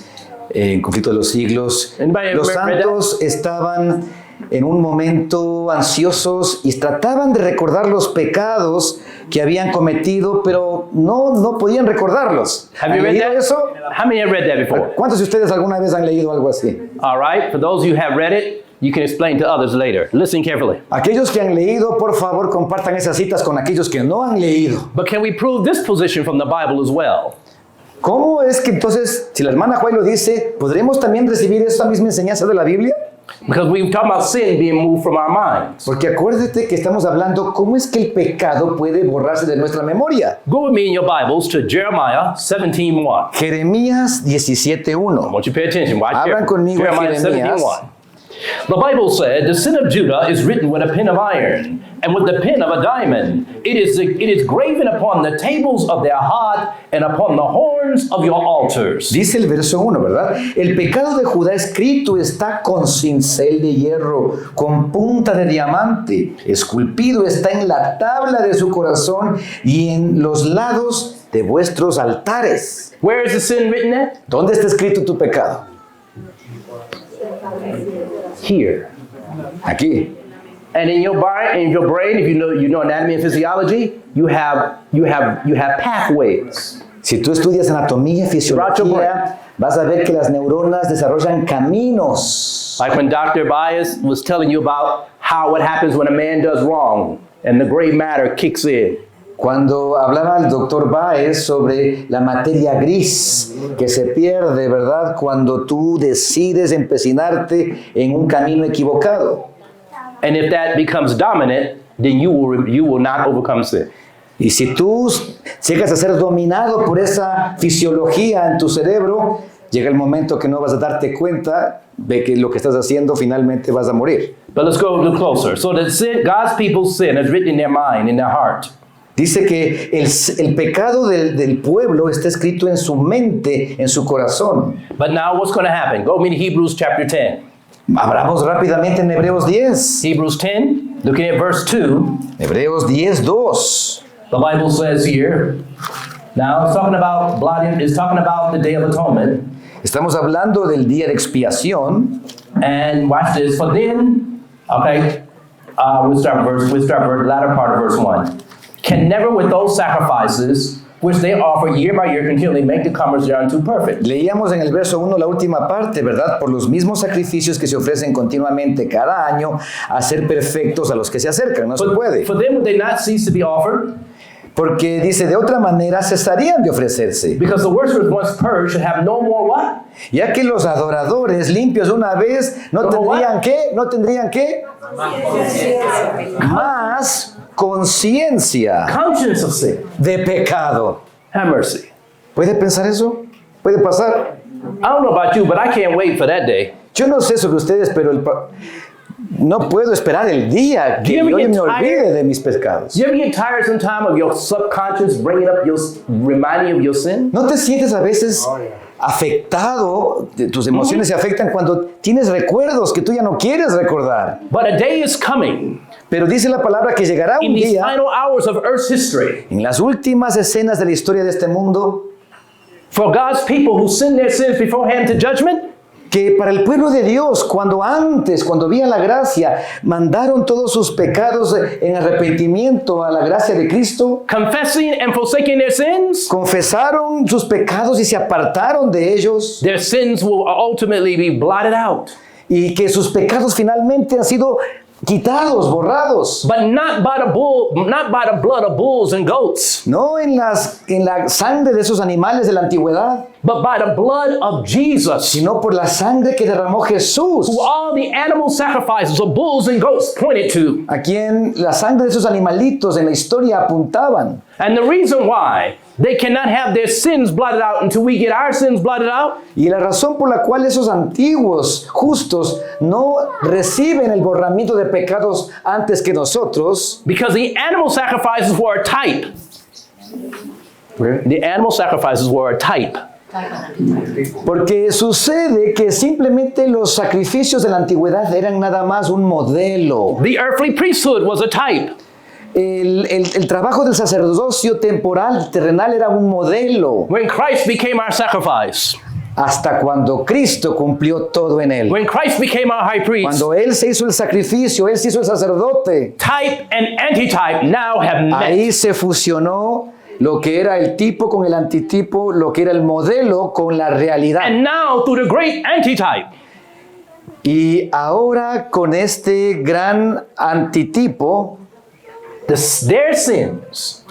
en Conflicto de los Siglos, Anybody los ever read that? santos estaban en un momento ansiosos y trataban de recordar los pecados que habían cometido, pero no podían recordarlos. Have ¿Han you read leído that? eso? How many have read that before? ¿Cuántos de ustedes alguna vez han leído algo así? All right. For those who have read it, you can explain to others later. Listen carefully. Aquellos que han leído, por favor, compartan esas citas con aquellos que no han leído. But can we prove this position from the Bible as well? ¿Cómo es que entonces, si la hermana White lo dice, podremos también recibir esa misma enseñanza de la Biblia? Because we've talked about sin being moved from our minds. Porque acuérdate que estamos hablando cómo es que el pecado puede borrarse de nuestra memoria. Go with me in your Bibles to Jeremiah 17:1. Jeremías I 17:1. want you to pay attention. Watch Abran conmigo a Jeremiah Jeremías. 17:1. The Bible said, "The sin of Judah is written with a pen of iron, and with the pen of a diamond. It is graven upon the tables of their heart and upon the horns of your altars." Dice el verso 1, ¿verdad? El pecado de Judá escrito está con cincel de hierro, con punta de diamante. Esculpido está en la tabla de su corazón y en los lados de vuestros altares. Where is the sin written at? ¿Dónde está escrito tu pecado? Here. Aquí. And in your brain, if you know anatomy and physiology, you have pathways. Si tú estudias anatomía y fisiología, vas a ver que las neuronas desarrollan caminos. Like when Dr. Bias was telling you about what happens when a man does wrong and the gray matter kicks in. Cuando hablaba el doctor Baez sobre la materia gris que se pierde, ¿verdad? Cuando tú decides empecinarte en un camino equivocado. And if that becomes dominant, then you will not overcome sin. Y si tú llegas a ser dominado por esa fisiología en tu cerebro, llega el momento que no vas a darte cuenta de que lo que estás haciendo finalmente vas a morir. But let's go a little closer. So the sin, God's people's sin is written in their mind, in their heart. Dice que el pecado del pueblo está escrito en su mente, en su corazón. But now what's going to happen? Go me to Hebrews chapter 10. Abramos rápidamente en Hebreos 10. Hebrews 10, looking at verse 2. Hebreos 10, 2. The Bible says here, now it's talking about blotting, it's talking about the Day of Atonement. Estamos hablando del día de expiación. And watch this. For then, okay, we'll start the latter part of verse 1. Can never with those sacrifices which they offer year by year continually make the comers thereunto perfect. Leíamos en el verso 1 la última parte, ¿verdad? Por los mismos sacrificios que se ofrecen continuamente cada año, a ser perfectos a los que se acercan. No se puede. For them would they not cease to be offered? Porque dice, de otra manera cesarían de ofrecerse. Because the worshippers once purged should have no more what? Ya que los adoradores limpios una vez no tendrían qué? Más conciencia Conscience of sin. de pecado. Have mercy. ¿Puede pensar eso? ¿Puede pasar? I don't know about you, but I can't wait for that day. Yo no sé sobre ustedes, pero no puedo esperar el día que yo me olvide de mis pecados. You ever get tired sometime of your subconscious bringing up reminding you of your sin? ¿No te sientes a veces afectado? Tus emociones se afectan cuando tienes recuerdos que tú ya no quieres recordar. But a day is coming. Pero dice la palabra que llegará un In these día, final hours of Earth's history, en las últimas escenas de la historia de este mundo, for God's people who sin their sins beforehand to judgment, que para el pueblo de Dios, cuando había la gracia, mandaron todos sus pecados en arrepentimiento a la gracia de Cristo, confessing and forsaking their sins, confesaron sus pecados y se apartaron de ellos, their sins will ultimately be blotted out. y que sus pecados finalmente han sido quitados, borrados. But not by the blood of bulls and goats, No en la sangre de esos animales de la antigüedad, but by the blood of Jesus, sino por la sangre que derramó Jesús, who all the animal sacrifices of bulls and goats pointed to. a quien la sangre de esos animalitos en la historia apuntaban. And the reason why they cannot have their sins blotted out until we get our sins blotted out, Y la razón por la cual esos antiguos justos no reciben el borramiento de pecados antes que nosotros, because the animal sacrifices were a type. The animal sacrifices were a type. porque sucede que simplemente los sacrificios de la antigüedad eran nada más un modelo. The earthly priesthood was a type. El trabajo del sacerdocio temporal, terrenal, era un modelo. When Christ became our sacrifice, Hasta cuando Cristo cumplió todo en él. when Christ became our high priest, Cuando Él se hizo el sacrificio, Él se hizo el sacerdote. type and antitype now have met. Ahí se fusionó lo que era el tipo con el antitipo, lo que era el modelo con la realidad. And now through the great antitype, Y ahora con este gran antitipo, their sins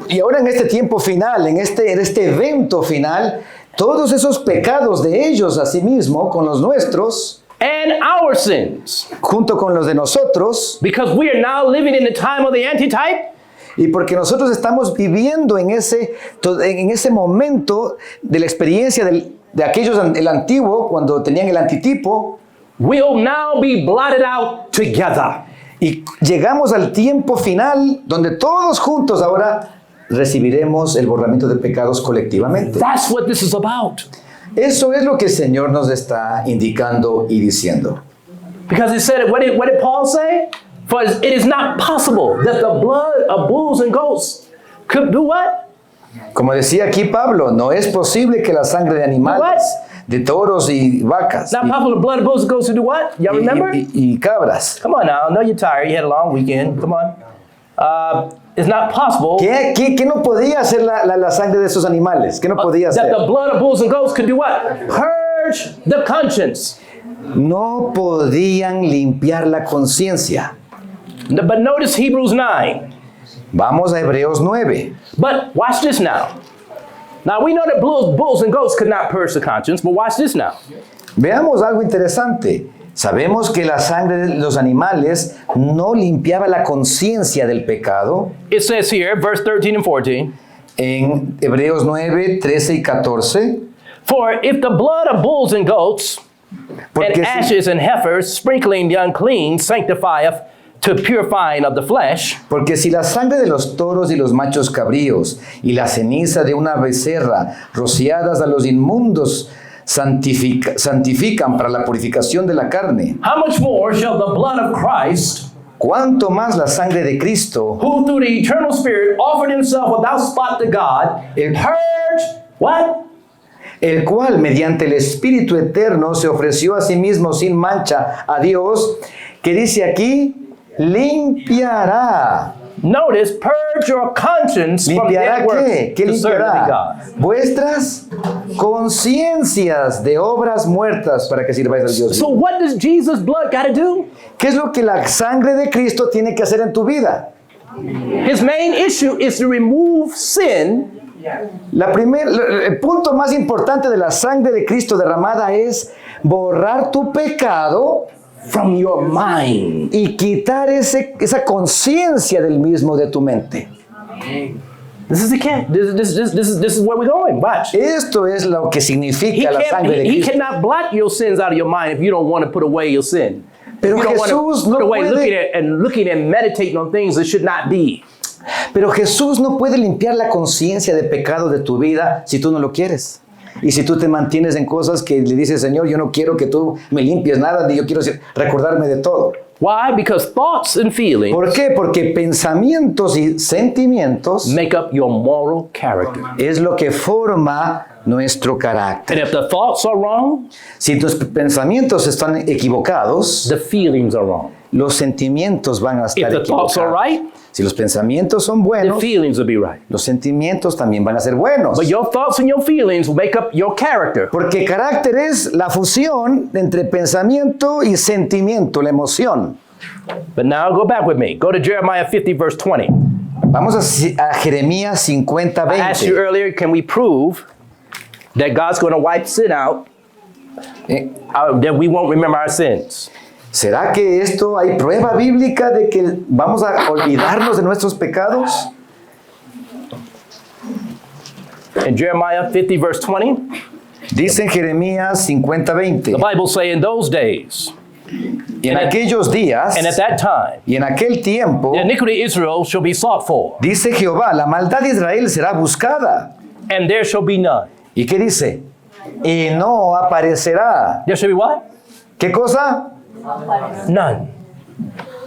y ahora en este tiempo final, en este evento final, todos esos pecados de ellos a sí mismo, con los nuestros, and our sins, junto con los de nosotros, because we are now living in the time of the antitype, y porque nosotros estamos viviendo en ese momento de la experiencia de aquellos, el antiguo, cuando tenían el antitipo, will now be blotted out together. y llegamos al tiempo final donde todos juntos ahora recibiremos el borramiento de pecados colectivamente. That's what this is about. Eso es lo que el Señor nos está indicando y diciendo. Because it said, what did Paul say? For it is not possible that the blood of bulls and goats could do what? Como decía aquí Pablo, no es posible que la sangre de animales, de toros y vacas Not possible the blood of bulls and goats to do what? Y'all remember? y cabras. Come on now, I know you're tired. You had a long weekend. Come on. It's not possible ¿Qué no podía hacer la sangre de esos animales? ¿Qué no podía that hacer? the blood of bulls and goats could do what? Purge the conscience. No podían limpiar la conciencia. But notice Hebrews 9. Vamos a Hebreos 9. But watch this now. Now we know that bulls and goats could not purge the conscience, but watch this now. Veamos algo interesante. Sabemos que la sangre de los animales no limpiaba la conciencia del pecado. It says here, verse 13 and 14, En Hebreos 9, 13 y 14. for if the blood of bulls and goats Porque and si, ashes and heifers, sprinkling the unclean, sanctifieth to purifying of the flesh, porque si la sangre de los toros y los machos cabríos y la ceniza de una becerra rociadas a los inmundos santifican para la purificación de la carne, how much more shall the blood of Christ, ¿cuánto más la sangre de Cristo, who through the eternal Spirit offered himself without spot to God, purge what? el cual mediante el Espíritu Eterno se ofreció a sí mismo sin mancha a Dios, que dice aquí, limpiará? Notice, purge your conscience from ¿Limpiará dead works qué? ¿Qué to serve the limpiará? God. Vuestras conciencias de obras muertas para que sirváis al Dios So vivo. what does Jesus' blood got to do? ¿Qué es lo que la sangre de Cristo tiene que hacer en tu vida? His main issue is to remove sin El punto más importante de la sangre de Cristo derramada es borrar tu pecado from your mind. y quitar esa conciencia del mismo de tu mente. This is the key. This is where we're going. Watch. Esto es lo que He, significa la sangre de he Cristo. cannot blot your sins out of your mind if you don't want to put away your sin. Pero you don't Jesús want to no put away puede- looking and meditating on things that should not be. Pero Jesús no puede limpiar la conciencia de pecado de tu vida si tú no lo quieres. Y si tú te mantienes en cosas que le dices, Señor, yo no quiero que tú me limpies nada, ni yo quiero recordarme de todo. Why? Because thoughts and feelings ¿Por qué? Porque pensamientos y sentimientos make up your moral character. es lo que forma nuestro And carácter. if the thoughts are wrong, Si tus pensamientos están equivocados, the feelings are wrong. los sentimientos van a If estar the thoughts are equivocados. right, Si los pensamientos son the buenos, feelings will be right. los sentimientos también van a ser buenos. But your thoughts and your feelings will make up your character. Porque carácter es la fusión entre pensamiento y sentimiento, la emoción. But now go back with me. Go to Jeremiah 50, verse 20. Vamos a Jeremías 50, I asked you 20. earlier, can we prove that God's going to wipe sin out, Eh, that we won't remember our sins? ¿Será que esto hay prueba bíblica de que vamos a olvidarnos de nuestros pecados? In Jeremiah 50, verse 20, Dice en Jeremías 50, 20. the Bible say in those days, Y en aquellos días and at that time, y en aquel tiempo, the iniquity of Israel shall be sought for, dice Jehová, la maldad de Israel será buscada. and there shall be none. ¿Y qué dice? Y no aparecerá. There shall be what? ¿Qué cosa? None.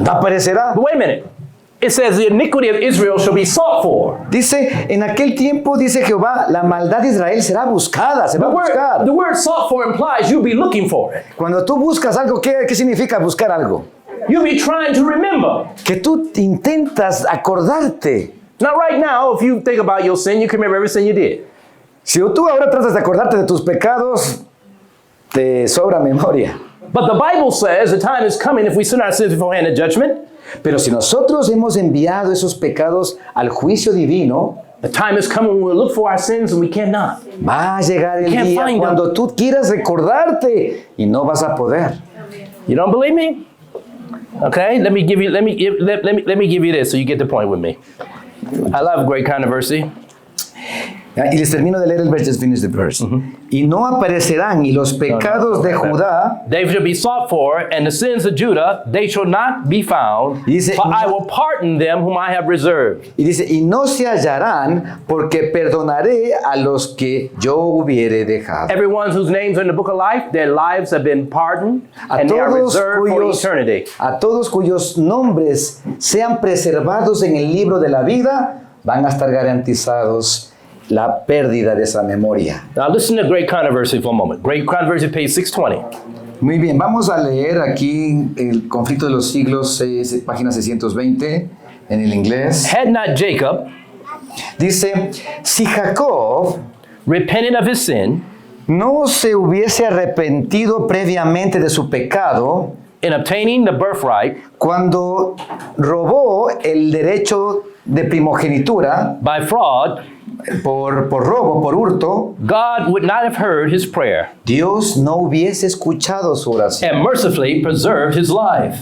No aparecerá. But wait a minute. It says the iniquity of Israel shall be sought for. Dice, en aquel tiempo, dice Jehová, la maldad de Israel será buscada, se va a buscar. The word sought for implies you'll be looking for it. Cuando tú buscas algo, ¿qué significa buscar algo? You'll be trying to remember. Que tú intentas acordarte. Now, right now, if you think about your sin, you can remember every sin you did. Si tú ahora tratas de acordarte de tus pecados, te sobra memoria. But the Bible says the time is coming if we sin our sins beforehand in judgment. Pero si nosotros hemos enviado esos pecados al juicio divino, The time is coming when we'll look for our sins and we cannot. va a llegar el Can't día find cuando tú quieras recordarte y no vas a poder. You don't believe me? Okay, let me give you this so you get the point with me. I love great controversy. Y les termino de leer el verse, just finish the verse. Y no aparecerán, y los pecados de Judá, They shall be sought for, and the sins of Judah, they shall not be found. Dice- For I will pardon them whom I have reserved. y dice, y no se hallarán, porque perdonaré a los que yo hubiere dejado. Everyone whose names are in the book of life, their lives have been pardoned, A and they are todos, reserved for eternity. a todos cuyos nombres sean preservados en el libro de la vida, van a estar garantizados la pérdida de esa memoria. Now listen to Great Controversy for a moment. Great Controversy, page 620. Muy bien, vamos a leer aquí el conflicto de los siglos, página 620, en el inglés. Had not Jacob Dice, si Jacob repented of his sin no se hubiese arrepentido previamente de su pecado, in obtaining the birthright cuando robó el derecho de primogenitura by fraud, por robo, por hurto, God would not have heard his prayer Dios no hubiese escuchado su oración and mercifully preserved his life.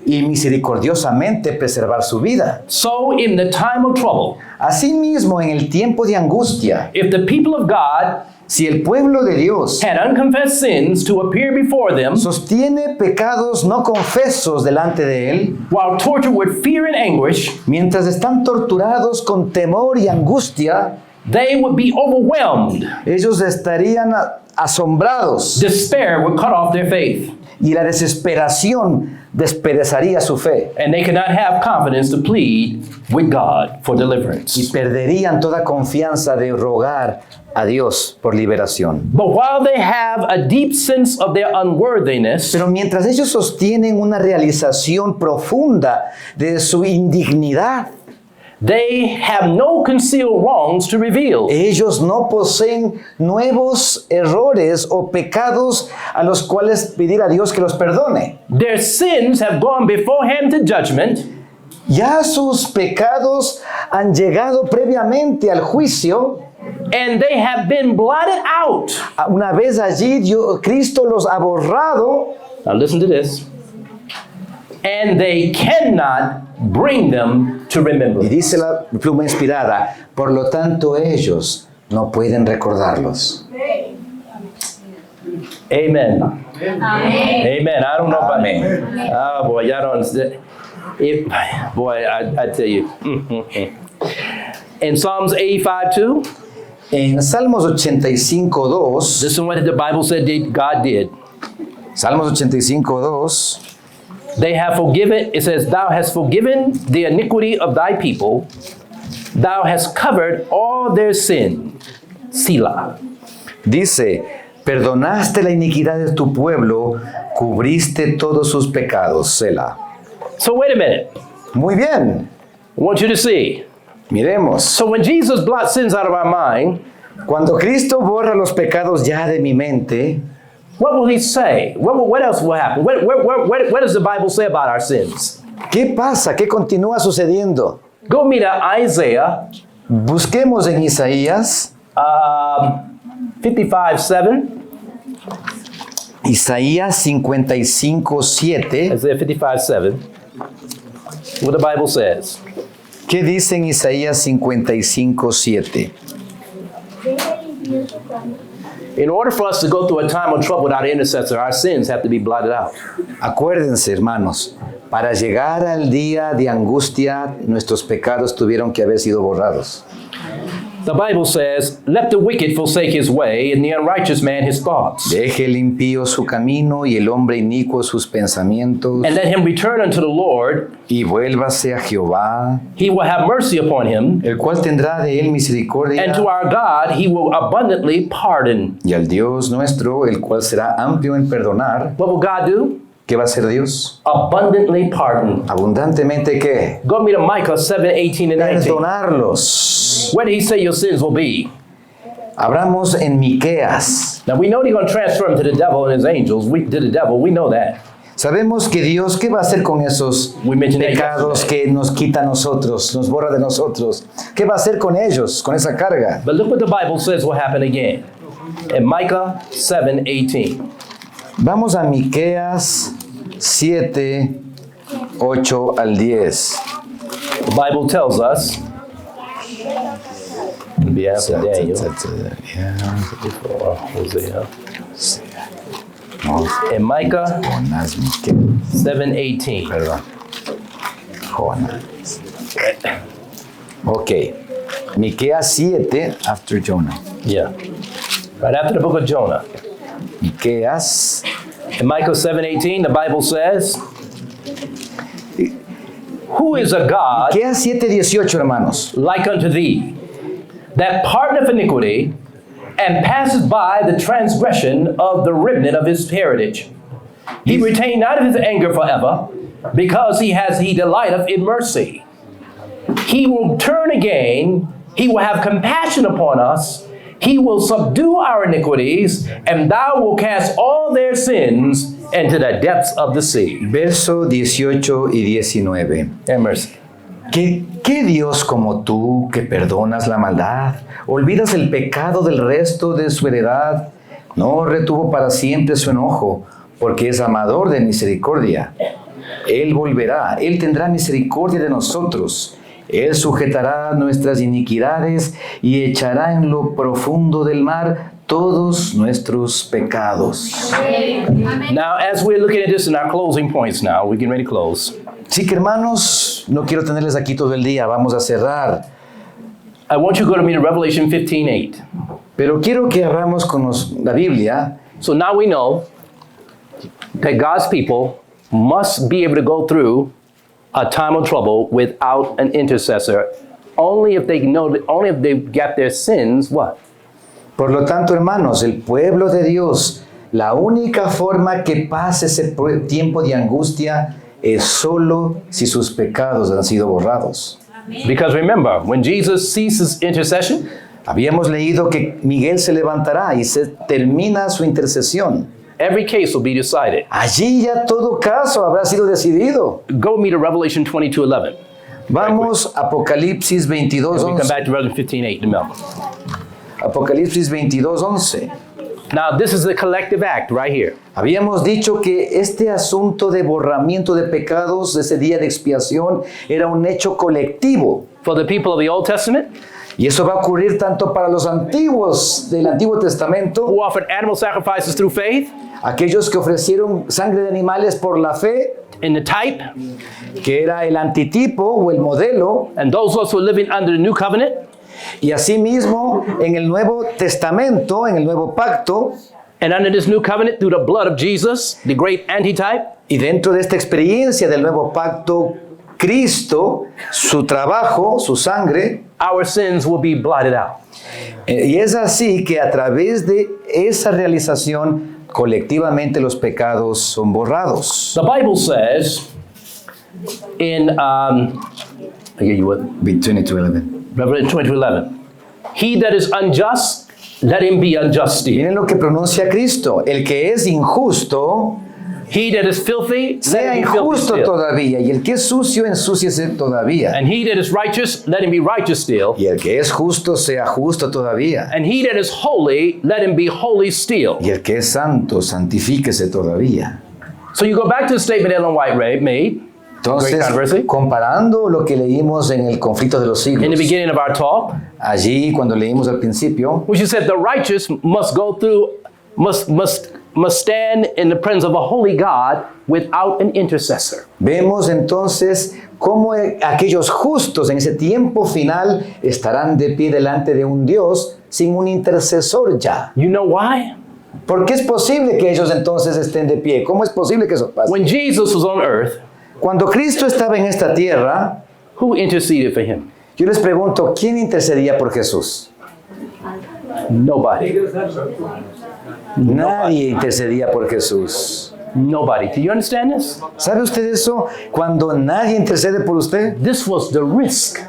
y misericordiosamente preservar su vida. So in the time of trouble, Asimismo, en el tiempo de angustia, if the people of God si el pueblo de Dios had unconfessed sins to appear before them, sostiene pecados no confesos delante de Él, while tortured with fear and anguish, mientras están torturados con temor y angustia, they would be overwhelmed. ellos estarían asombrados Despair would cut off their faith, y la desesperación desperezaría su fe and they could not have confidence to plead with God for y deliverance. perderían toda confianza de rogar a Dios por liberación. But while they have a deep sense of their unworthiness, Pero mientras ellos sostienen una realización profunda de su indignidad, they have no concealed wrongs to reveal. ellos no poseen nuevos errores o pecados a los cuales pedir a Dios que los perdone. Their sins have gone beforehand to judgment, Ya sus pecados han llegado previamente al juicio. and they have been blotted out. Una vez allí, Cristo los ha borrado. Now listen to this. And they cannot bring them to Y remembrance. dice la pluma inspirada, por lo tanto ellos no pueden recordarlos. Amen. Amen. I don't know about Amén. Oh boy, y'all don't understand. I tell you. In Psalms 85:2, En Salmos 85:2, this is what the Bible said God did. Salmos 85:2, They have forgiven, it says, Thou hast forgiven the iniquity of thy people. Thou hast covered all their sin. Selah. dice, perdonaste la iniquidad de tu pueblo, cubriste todos sus pecados. Selah. So wait a minute. Muy bien, I want you to see. miremos. So when Jesus blots sins out of our mind, Cuando Cristo borra los pecados ya de mi mente, what will he say? What else will happen? What does the Bible say about our sins? ¿qué pasa? ¿Qué continúa sucediendo? Go meet Isaiah Busquemos en Isaías, 55:7. Isaías 55:7. Isaiah 55:7. What the Bible says. ¿Qué dice en Isaías 55:7? In order for us to go through a time of trouble without an intercessor, our sins have to be blotted out. Acuérdense, hermanos, para llegar al día de angustia, nuestros pecados tuvieron que haber sido borrados. The Bible says, let the wicked forsake his way and the unrighteous man his thoughts. Deje el impío su camino y el hombre inicuo sus pensamientos, And let him return unto the Lord. y vuélvase a Jehová, He will have mercy upon him. el cual tendrá de él misericordia, And to our God he will abundantly pardon. y al Dios nuestro, el cual será amplio en perdonar. What will God do? ¿Qué va a hacer Dios? Abundantly pardon. Abundantemente, ¿qué? Go meet Micah 7:18 and 19. Perdonarlos. Where did he say your sins will be? Abramos en Miqueas. Now we know he's going to transfer them to the devil and his angels. To the devil, we know that. Sabemos que Dios, ¿qué va a hacer con esos We mentioned that pecados yesterday. que nos quita a nosotros, nos borra de nosotros? ¿Qué va a hacer con ellos, con esa carga? But look what the Bible says will happen again. In Micah 7:18. Vamos a Miqueas 7, 8 al 10. The Bible tells us. It'll be after Daniel. Before Hosea. No, In Micah Jonás, Miqueas, 7:18. perdón. Jonás. Ok. Miqueas 7, after Jonah. Yeah. Right after the book of Jonah. Miqueas, In Micah 7:18, the Bible says, Who is a God Miqueas 7, 18, hermanos. like unto thee, that pardoneth iniquity, and passes by the transgression of the remnant of his heritage? He retained not of his anger forever, because he delighteth in mercy. He will turn again, he will have compassion upon us, he will subdue our iniquities, and thou will cast all their sins into the depths of the sea. Verso 18 y 19. Have mercy. ¿Qué Dios como tú que perdonas la maldad, olvidas el pecado del resto de su heredad, no retuvo para siempre su enojo, porque es amador de misericordia? Él volverá, Él tendrá misericordia de nosotros. Él sujetará nuestras iniquidades y echará en lo profundo del mar todos nuestros pecados. Now, as we're looking at this in our closing points now, we're getting ready to close. Sí que hermanos, no quiero tenerles aquí todo el día, vamos a cerrar. I want you to go to me to Revelation 15:8. Pero quiero que abramos con la Biblia. So now we know that God's people must be able to go through a time of trouble without an intercessor, only if they get their sins, what? Por lo tanto, hermanos, el pueblo de Dios, la única forma que pase ese tiempo de angustia es solo si sus pecados han sido borrados. Because remember, when Jesus ceases intercession, habíamos leído que Miguel se levantará y se termina su intercesión. Every case will be decided. Allí ya todo caso habrá sido decidido. Go with me to Revelation 22:11. Vamos a Apocalipsis 22:11. We come back to Revelation 15:8 in a minute. Apocalipsis 22:11. Now, this is the collective act right here. Habíamos dicho que este asunto de borramiento de pecados, de ese día de expiación, era un hecho colectivo. For the people of the Old Testament, y eso va a ocurrir tanto para los antiguos del Antiguo Testamento, who offered animal sacrifices through faith, aquellos que ofrecieron sangre de animales por la fe, in the type, que era el antitipo o el modelo, and those of us who are living under the new covenant, y asimismo en el Nuevo Testamento, en el Nuevo Pacto, and under this new covenant through the blood of Jesus, the great antitype, y dentro de esta experiencia del Nuevo Pacto, Cristo, su trabajo, su sangre, our sins will be blotted out. Y es así que a través de esa realización, colectivamente los pecados son borrados. The Bible says in I get you what? 22:11. Revelation 22:11. He that is unjust, let him be unjust still. Miren lo que pronuncia Cristo. El que es injusto, He that is filthy, let sea him be filthy injusto still. todavía. Y el que es sucio, ensúciese todavía. And he that is righteous, let him be righteous still. Y el que es justo, sea justo todavía. And he that is holy, let him be holy still. Y el que es santo, santifíquese todavía. So you go back to the statement Ellen White made, Entonces, Great Controversy, comparando lo que leímos en el conflicto de los in the siglos, beginning of our talk, allí cuando leímos al principio, which said the righteous must go through, must stand in the presence of a holy God without an intercessor. vemos entonces cómo aquellos justos en ese tiempo final estarán de pie delante de un Dios sin un intercesor ya. You know why? ¿Por qué es posible que ellos entonces estén de pie? ¿Cómo es posible que eso pase? When Jesus was on earth, Cuando Cristo estaba en esta tierra, who interceded for him? yo les pregunto, ¿quién intercedía por Jesús? Nobody. Nadie intercedía por Jesús. Nobody. Do you understand this? ¿Sabe usted eso? Cuando nadie intercede por usted. This was the risk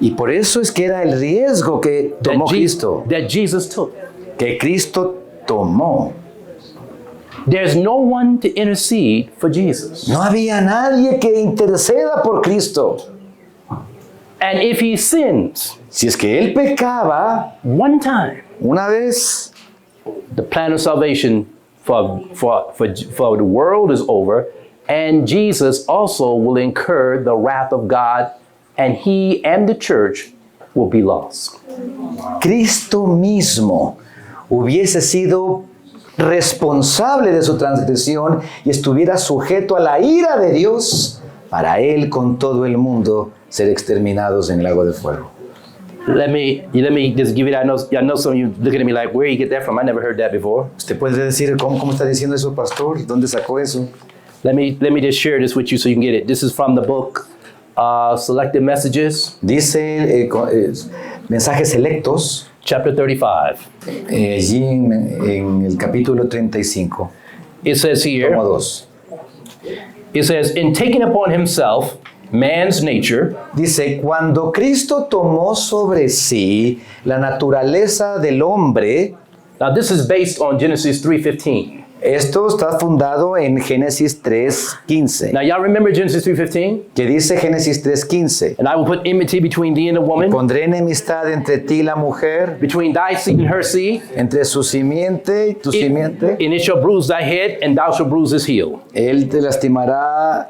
Y por eso es que era el riesgo que tomó Cristo, that Jesus took. que Cristo tomó. There's no one to intercede for Jesus. No había nadie que interceda por Cristo. And if he sins Si es que él pecaba one time, una vez, the plan of salvation for the world is over, and Jesus also will incur the wrath of God, and he and the church will be lost. Cristo mismo hubiese sido responsable de su transgresión y estuviera sujeto a la ira de Dios para él con todo el mundo ser exterminados en el lago de fuego. Let me just give it. I know some of you looking at me like, where you get that from? I never heard that before. ¿Usted puede decir cómo está diciendo eso, pastor? ¿Dónde sacó eso? Let me just share this with you so you can get it. This is from the book Selected Messages, Dice mensajes selectos, chapter 35. allí en el capítulo 35, It says here, tomo 2. it says, in taking upon himself man's nature, Dice, cuando Cristo tomó sobre sí la naturaleza del hombre, now this is based on Genesis 3:15. Esto está fundado en Génesis 3:15. Now, y'all remember Genesis 3:15? Que dice Génesis 3:15. And I will put enmity between thee and the woman, Pondré enemistad entre ti y la mujer, between thy seed and her seed, entre su simiente y tu simiente. and it shall bruise thy head, and thou shalt bruise his heel. Él te lastimará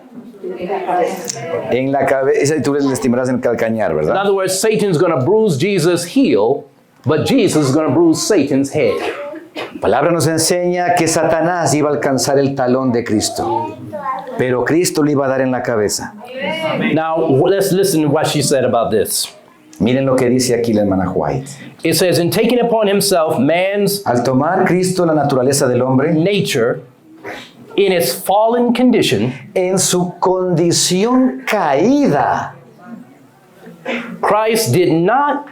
en la cabeza y tú le lastimarás en el calcañar, In ¿verdad? other words, Satan's going to bruise Jesus' heel, but Jesus is going to bruise Satan's head. La palabra nos enseña que Satanás iba a alcanzar el talón de Cristo, pero Cristo le iba a dar en la cabeza. Now, let's listen to what she said about this. Miren lo que dice aquí la hermana White. It says, in taking upon himself man's Al tomar Cristo la naturaleza del hombre, nature in its fallen condition, en su condición caída, Christ did not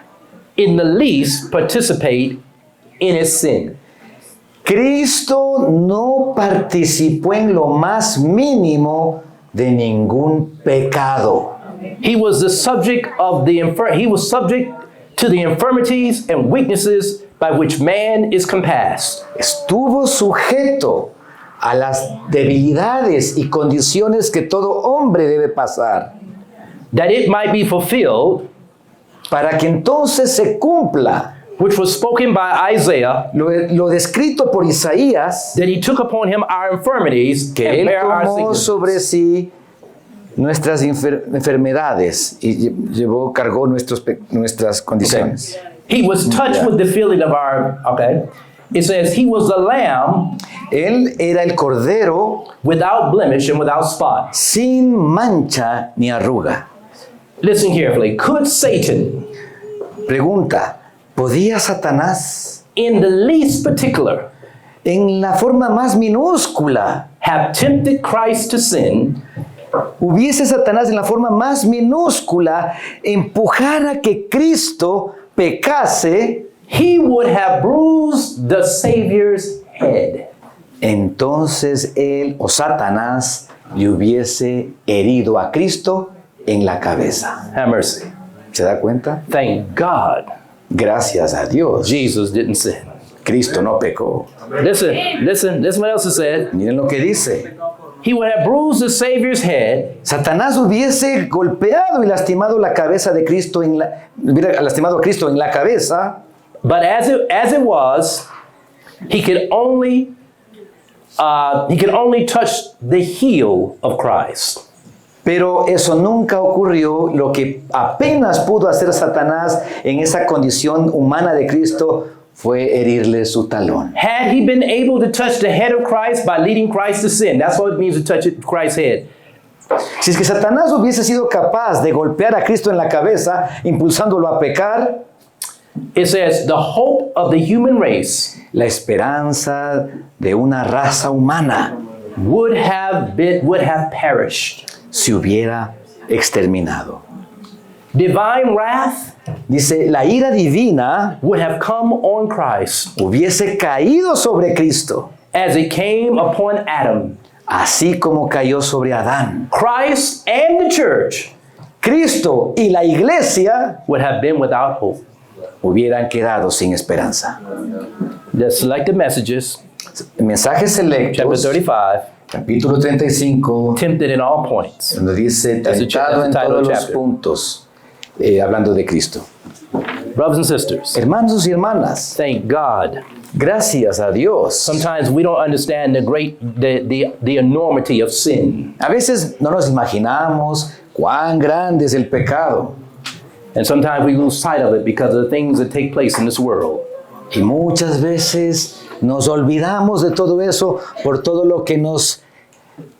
in the least participate in his sin. Cristo no participó en lo más mínimo de ningún pecado. He was the subject of he was subject to the infirmities and weaknesses by which man is compassed. Estuvo sujeto a las debilidades y condiciones que todo hombre debe pasar, That it might be fulfilled, para que entonces se cumpla which was spoken by Isaiah, lo descrito por Isaías, that he took upon him our infirmities que and Él bare our tomó sicknesses. sobre sí nuestras enfermedades y cargó nuestras condiciones. He was touched with the feeling of our, It says, he was the lamb Él era el cordero without blemish and without spot. sin mancha ni arruga. Listen carefully. Could Satan, Pregunta, ¿podía Satanás, in the least particular, en la forma más minúscula, have tempted Christ to sin, hubiese Satanás en la forma más minúscula empujar a que Cristo pecase? he would have bruised the Savior's head. Entonces él o Satanás le hubiese herido a Cristo en la cabeza. Have mercy. ¿Se da cuenta? Thank God Gracias a Dios, Jesus didn't sin. Cristo no pecó. Listen what else it said. Miren lo que dice. He would have bruised the Savior's head, Satanás hubiese golpeado y lastimado la cabeza de Cristo hubiera lastimado a Cristo en la cabeza, but as it was, he could only touch the heel of Christ. pero eso nunca ocurrió. Lo que apenas pudo hacer Satanás en esa condición humana de Cristo fue herirle su talón. Had he been able to touch the head of Christ by leading Christ to sin, that's what it means to touch Christ's head. Si es que Satanás hubiese sido capaz de golpear a Cristo en la cabeza, impulsándolo a pecar, It says, the hope of the human race la esperanza de una raza humana would have perished. se hubiera exterminado. Divine wrath Dice, la ira divina would have come on Christ hubiese caído sobre Cristo, as it came upon Adam. así como cayó sobre Adán. Christ and the church Cristo y la iglesia would have been without hope. hubieran quedado sin esperanza. The selected messages, Mensajes chapter selectos, 35, capítulo 35, tempted in all points. donde dice, That's the tentado en title of todos the los chapter. puntos, hablando de Cristo. Brothers and sisters, Hermanos y hermanas, thank God. gracias a Dios. Sometimes we don't understand the enormity of sin. A veces no nos imaginamos cuán grande es el pecado. And sometimes we lose sight of it because of the things that take place in this world. Y muchas veces nos olvidamos de todo eso por todo lo que nos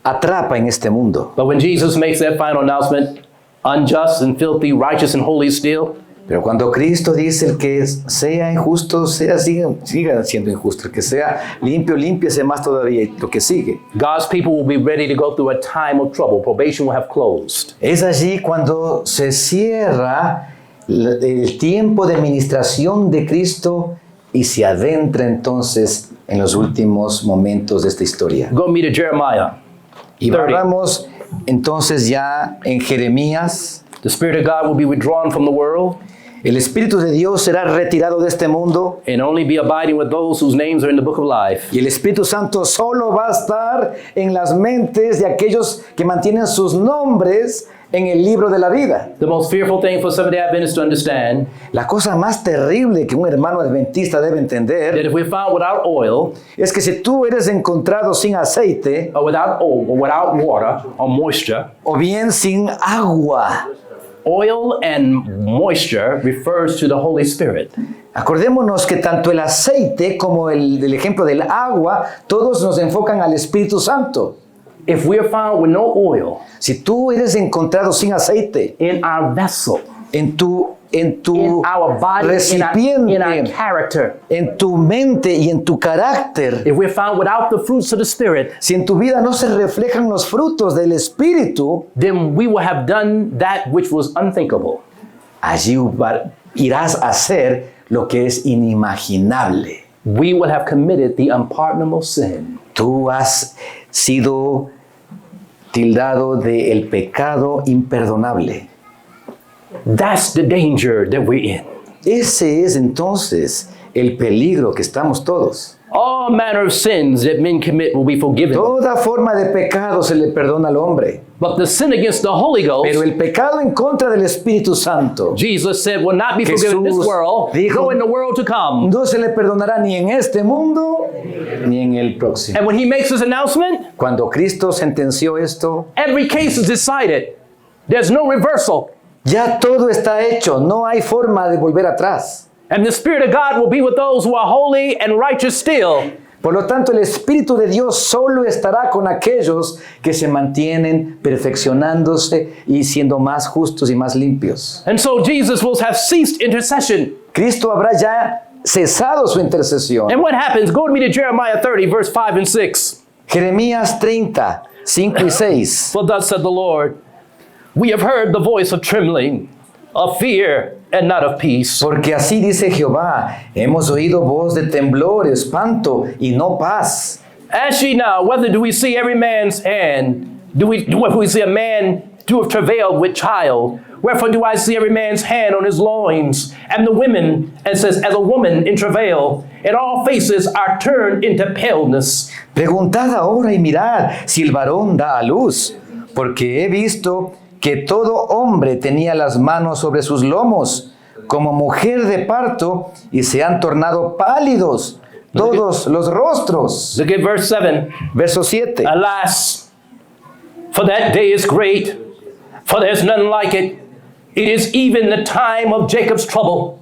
atrapa en este mundo. But when Jesus makes that final announcement, unjust and filthy, righteous and holy still, Pero cuando Cristo dice el que sea injusto, siga siendo injusto. El que sea limpio, límpiese más todavía. Y lo que sigue. God's people will be ready to go through a time of trouble. Probation will have closed. Es allí cuando se cierra el tiempo de ministración de Cristo y se adentra entonces en los últimos momentos de esta historia. Go meet to Jeremiah. Y 30. vamos entonces ya en Jeremías. The Spirit of God will be withdrawn from the world. El Espíritu de Dios será retirado de este mundo and only be abiding with those whose names are in the book of life. y el Espíritu Santo solo va a estar en las mentes de aquellos que mantienen sus nombres en el libro de la vida. The most fearful thing for Seventh-day Adventists to understand La cosa más terrible que un hermano adventista debe that entender if we're found without oil es que si tú eres encontrado sin aceite or without water or moisture, o bien sin agua, oil and moisture refers to the Holy Spirit. acordémonos que tanto el aceite como el ejemplo del agua, todos nos enfocan al Espíritu Santo. If we are found with no oil Si tú eres encontrado sin aceite in our vessel, en tu in our body, in our recipiente, character, en tu mente y en tu carácter, if we're found without the fruits of the Spirit, si en tu vida no se reflejan los frutos del Espíritu, then we will have done that which was unthinkable. allí irás a hacer lo que es inimaginable. We will have committed the unpardonable sin. Tú has sido tildado de el pecado imperdonable. That's the danger that we're in. Ese es entonces el peligro que estamos todos. All manner of sins that men commit will be forgiven. Toda forma de pecado se le perdona al hombre, But the sin against the Holy pero Ghost, el pecado en contra del Espíritu Santo Jesus said, will not be forgiven in this Jesús world, dijo- nor in the world to come. no se le perdonará ni en este mundo ni en el próximo. And when he makes his announcement, Cuando Cristo sentenció esto, every case is decided. There's no reversal. ya todo está hecho, no hay forma de volver atrás. And the Spirit of God will be with those who are holy and righteous still. Por lo tanto, el Espíritu de Dios solo estará con aquellos que se mantienen perfeccionándose y siendo más justos y más limpios. And so Jesus will have ceased intercession. Cristo habrá ya cesado su intercesión. And what happens? Go with me to Jeremiah 30, verse 5 and 6. Jeremías 30, 5 y 6. For thus said the Lord, we have heard the voice of trembling, of fear, and not of peace. Porque así dice Jehová, hemos oído voz de temblor, espanto y no paz. Ask ye now, whether do we see every man's hand? Whether we see a man to have travailed with child? Wherefore do I see every man's hand on his loins? And the women, and says, as a woman in travail, and all faces are turned into paleness. Preguntad ahora y mirad si el varón da a luz, porque he visto que todo hombre tenía las manos sobre sus lomos, como mujer de parto, y se han tornado pálidos todos los rostros. Look at verse 7. Verso 7. Alas, for that day is great, for there's none like it. It is even the time of Jacob's trouble,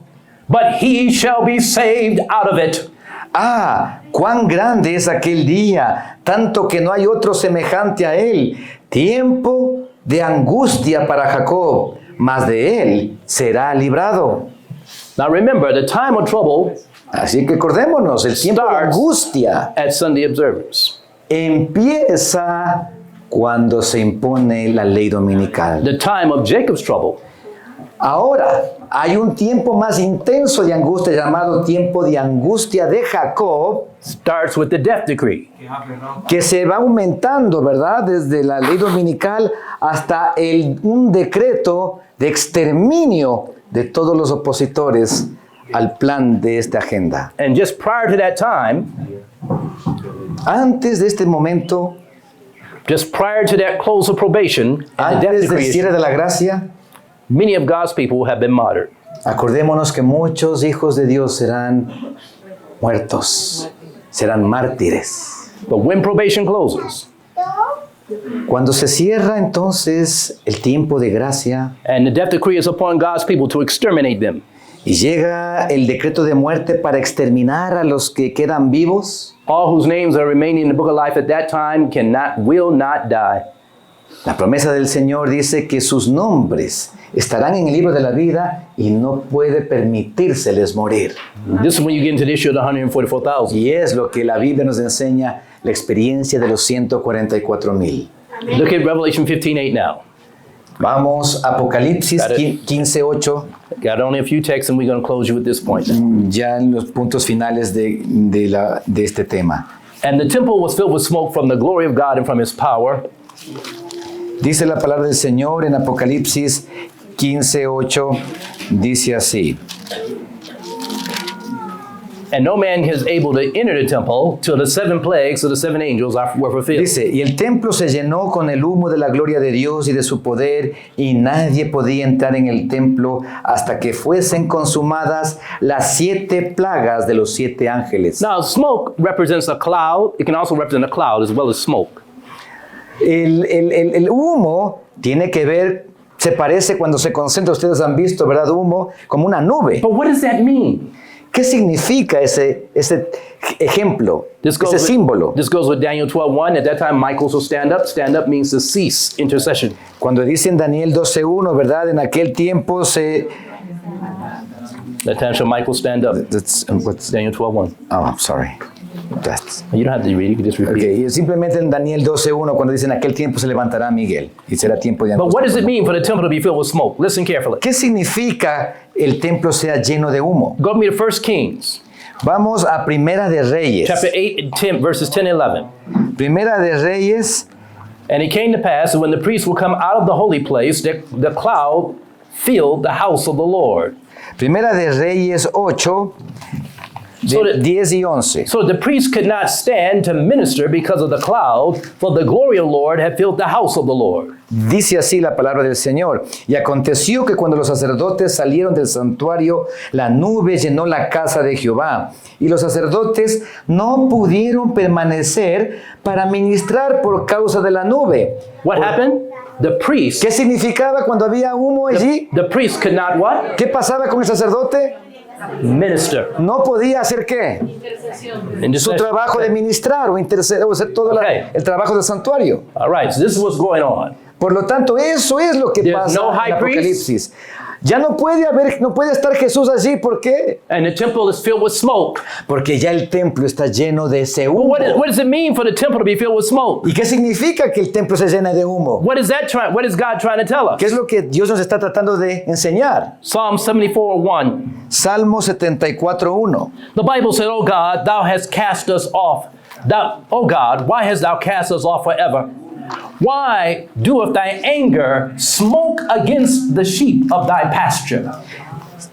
but he shall be saved out of it. Ah, cuán grande es aquel día, tanto que no hay otro semejante a él. Tiempo de angustia para Jacob, mas de él será librado. Now remember, the time of trouble Así que acordémonos, el tiempo de Starts. angustia at Sunday observance. empieza cuando se impone la ley dominical. The time of Jacob's trouble Ahora, hay un tiempo más intenso de angustia llamado tiempo de angustia de Jacob, starts with the death decree. que se va aumentando, ¿verdad? Desde la ley dominical hasta un decreto de exterminio de todos los opositores al plan de esta agenda. And just prior to that time, Antes de este momento, just prior to that close of probation and the death antes del decree, cierre de la gracia, many of God's people have been martyred. acordémonos que muchos hijos de Dios serán muertos, serán mártires. But when probation closes Cuando se cierra entonces el tiempo de gracia and the death decree is upon God's people to exterminate them, y llega el decreto de muerte para exterminar a los que quedan vivos, all whose names are remaining in the book of life at that time will not die. la promesa del Señor dice que sus nombres estarán en el libro de la vida y no puede permitírseles morir. This is when you get into the issue of the 144,000. Y es lo que la Biblia nos enseña, la experiencia de los 144,000. Look at Revelation 15:8 now. Vamos, Apocalipsis Got it. 15:8, Got only a few texts and we're going to close you with this point. ya en los puntos finales de este tema. And the temple was filled with smoke from the glory of God and from his power. Dice la palabra del Señor en Apocalipsis 15:8, dice así. And no man is able to enter the temple till the 7 plagues of the 7 angels were fulfilled. Dice, y el templo se llenó con el humo de la gloria de Dios y de su poder, y nadie podía entrar en el templo hasta que fuesen consumadas las 7 plagas de los 7 ángeles. Now, smoke represents a cloud. It can also represent a cloud as well as smoke. El humo tiene que ver, se parece cuando se concentra, ustedes han visto, ¿verdad? Humo como una nube. But what does that mean? ¿Qué significa ese ejemplo, ese símbolo? This goes with Daniel 12:1. At that time, Michael will stand up. Stand up means to cease intercession. Cuando dice en Daniel 12:1, ¿verdad? En aquel tiempo se... That time shall Michael stand up. What's, Daniel 12:1. oh, I'm sorry. You don't have to read it. You can just repeat it. Okay, simplemente en Daniel 12:1, cuando dice en aquel tiempo se levantará Miguel y será tiempo de But what does it angustia. mean for the temple to be filled with smoke? Listen carefully. ¿Qué significa el templo sea lleno de humo? Go with me to 1 Kings, Vamos a Primera de Reyes. chapter 8 and 10, verses 10 and 11. Primera de Reyes, And it came to pass that when the priests would come out of the holy place, the cloud filled the house of the Lord. Primera de Reyes 8, So that- 10 y 11. So the priests could not stand to minister because of the cloud, for the glory of the Lord had filled the house of the Lord. Dice así la palabra del Señor. Y aconteció que cuando los sacerdotes salieron del santuario, la nube llenó la casa de Jehová. Y los sacerdotes no pudieron permanecer para ministrar por causa de la nube. What happened? The priests, ¿Qué significaba cuando había humo allí? the priests could not what? ¿Qué pasaba con el sacerdote? Minister. No podía hacer qué? Su trabajo de ministrar o interceder o hacer todo Okay. el trabajo del santuario. All right, so this is what's going on. Por lo tanto, eso es lo que There's pasa no en high Apocalipsis. Ya no puede estar Jesús allí. ¿Por qué? And the temple is filled with smoke. Porque ya el templo está lleno de ese humo. What does it mean for the temple to be filled with smoke? ¿Y qué significa que el templo se llena de humo? What is God trying to tell us? ¿Qué es lo que Dios nos está tratando de enseñar? Psalm 74:1. Salmo 74:1. The Bible said, "O God, thou hast cast us off. O God, why hast thou cast us off forever? Why doeth thy anger smoke against the sheep of thy pasture?"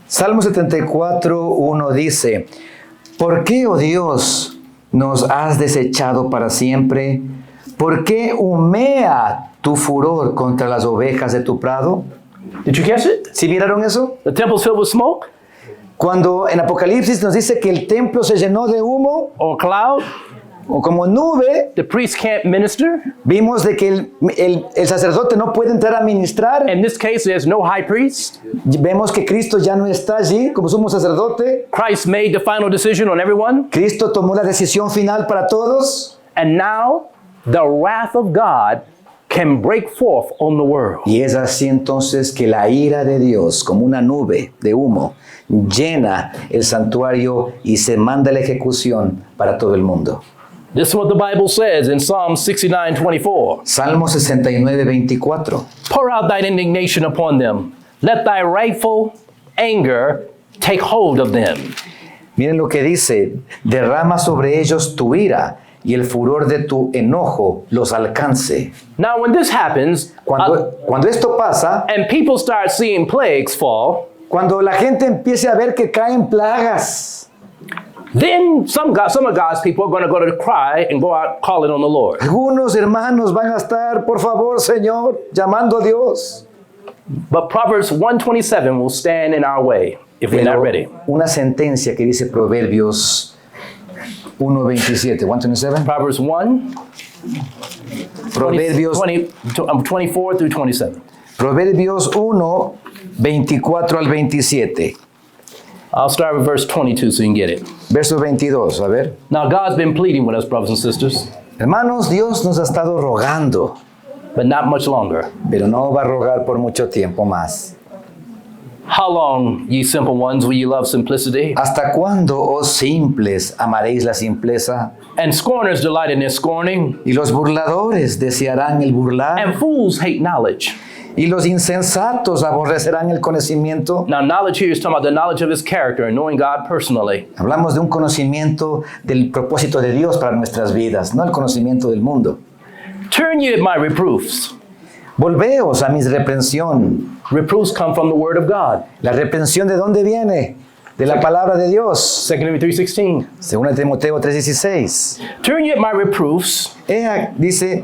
Salmo 74:1 dice, ¿por qué, oh Dios, nos has desechado para siempre? ¿Por qué humea tu furor contra las ovejas de tu prado? Did you catch it? ¿Sí miraron eso? The temple's filled with smoke Cuando en Apocalipsis nos dice que el templo se llenó de humo or cloud. o como nube, The priest can't minister. vimos de que el sacerdote no puede entrar a ministrar. In this case, there's no high priest. Vemos que Cristo ya no está allí como sumo sacerdote. Christ made the final decision on everyone. Cristo tomó la decisión final para todos. And now the wrath of God can break forth on the world. Y es así entonces que la ira de Dios, como una nube de humo, llena el santuario y se manda la ejecución para todo el mundo. This is what the Bible says in Psalm 69:24. Salmo 69:24. Pour out thine indignation upon them. Let thy rightful anger take hold of them. Miren lo que dice, derrama sobre ellos tu ira y el furor de tu enojo los alcance. Now, when this happens, Cuando esto pasa, and people start seeing plagues fall, cuando la gente empiece a ver que caen plagas, then some of God's people are going to go to cry and go out calling on the Lord. algunos hermanos van a estar, por favor, Señor, llamando a Dios. But Proverbs 1:27 will stand in our way if we're not Pero ready. una sentencia que dice Proverbios 1:27, 1:27. Proverbs 1, Proverbios 24 through 27. Proverbios 1, 24 al 27. I'll start with verse 22 so you can get it. Verso 22, a ver. Now, God's been pleading with us, brothers and sisters, Hermanos, Dios nos ha estado rogando, but not much longer. pero no va a rogar por mucho tiempo más. How long, ye simple ones, will ye love simplicity? ¿Hasta cuándo, oh simples, amaréis la simpleza? And scorners delight in their scorning, Y los burladores desearán el burlar, and fools hate knowledge. y los insensatos aborrecerán el conocimiento. Now, knowledge here is talking about the knowledge of his character and knowing God personally. Hablamos de un conocimiento del propósito de Dios para nuestras vidas, no el conocimiento del mundo. Turn ye at my reproofs. Volveos a mi reprensión. Reproofs come from the word of God. ¿La reprensión de dónde viene? De la palabra de Dios. 2 Timothy 3:16. Según Timoteo 3:16. Turn ye my reproofs. Dice,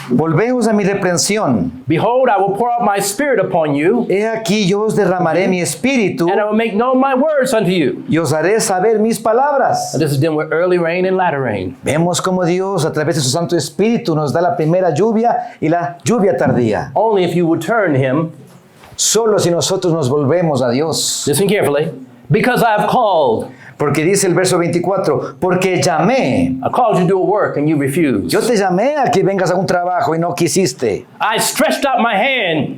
volveos a mi reprensión. Behold, I will pour out my spirit upon you, He aquí yo os derramaré mi espíritu and I will make known my words unto you. y os haré saber mis palabras. And this is dealing with early rain and latter rain. Vemos cómo Dios a través de su Santo Espíritu nos da la primera lluvia y la lluvia tardía. Only if you would turn him, Solo si nosotros nos volvemos a Dios. listen carefully, because I have called. Porque dice el verso 24, porque llamé. I called you to do a work and you refused. Yo te llamé a que vengas a un trabajo y no quisiste. I stretched out my hand,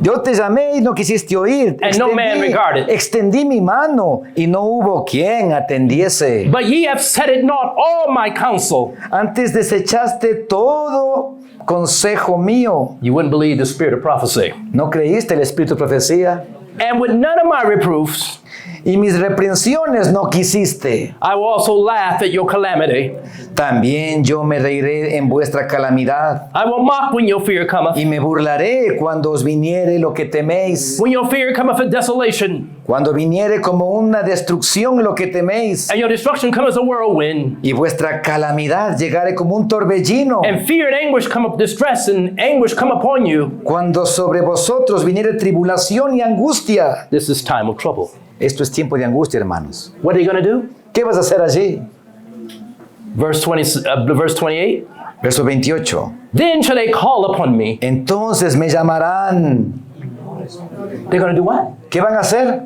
Yo te llamé y no quisiste oír. And no man regarded. Extendí mi mano y no hubo quien atendiese. but ye have set it not all my counsel. Antes desechaste todo consejo mío. You wouldn't believe the spirit of prophecy. ¿No creíste el espíritu de profecía? And with none of my reproofs, Y mis reprensiones no quisiste. I will also laugh at your calamity. También yo me reiré en vuestra calamidad. I will mock when your fear cometh. Y me burlaré cuando os viniere lo que teméis. When your fear cometh a desolation, Cuando viniere como una destrucción lo que teméis. and your destruction cometh as a whirlwind, Y vuestra calamidad llegare como un torbellino. and fear and anguish come up, distress and anguish come upon you. Cuando sobre vosotros viniere tribulación y angustia. This is time of trouble. Esto es tiempo de angustia, hermanos. What are you going to do? ¿Qué vas a hacer allí? Verse 28. Verso 28. Then shall they call upon me. Entonces me llamarán. They're going to do what? ¿Qué van a hacer?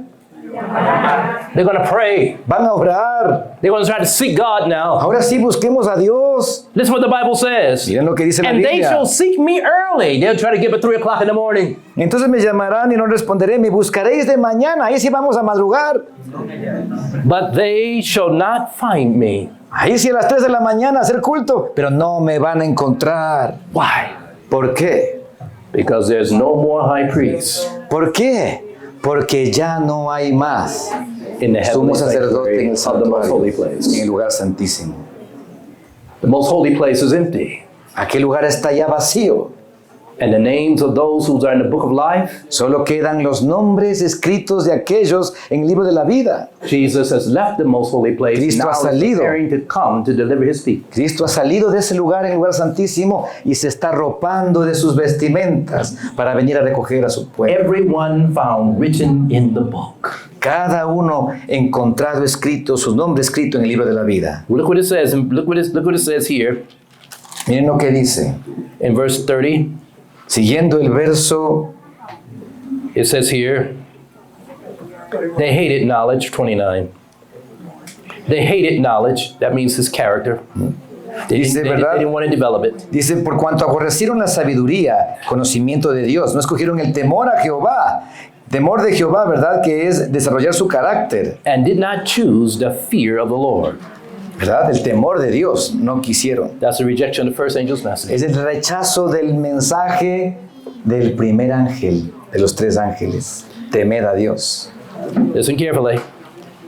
They're going to pray. Van a orar. They're going to try to seek God now. Ahora sí busquemos a Dios. Listen what the Bible says. Miren lo que dice la And they Biblia. shall seek me early. They'll try to give at 3 o'clock in the morning. Entonces me llamarán y no responderé. Me buscaréis de mañana. Ahí sí vamos a madrugar. But they shall not find me. Ahí sí a las 3 de la mañana hacer culto. Pero no me van a encontrar. Why? ¿Por qué? Because there's no more high priest ¿Por qué? Porque ya no hay más in the sumo heavenly sacerdote en sanctuary el of the most holy santuario, place. en el lugar santísimo. The most holy place is empty. Aquel lugar está ya vacío. And the names of those who are in the book of life, Solo quedan los nombres escritos de aquellos en el libro de la vida. Jesus has left the most holy place. Cristo Now ha is salido. preparing to come to deliver his people. Cristo ha salido de ese lugar, en el lugar santísimo, y se está arropando de sus vestimentas para venir a recoger a su pueblo. Everyone found written in the book. Cada uno encontrado escrito, su nombre escrito en el libro de la vida. Look what it says. And look what it says here Miren lo que dice. in verse 30. Siguiendo el verso, It says here, they hated knowledge, 29. They hated knowledge. That means his character. They Dice, didn't, ¿verdad? they didn't want to develop it. dice, por cuanto aborrecieron la sabiduría, conocimiento de Dios, no escogieron el temor a Jehová. Temor de Jehová, ¿verdad? Que es desarrollar su carácter, And did not choose the fear of the Lord. ¿verdad? El temor de Dios, no quisieron. That's a rejection of the first angel's message. Es el rechazo del mensaje del primer ángel, de los 3 ángeles. Temed a Dios. Listen carefully.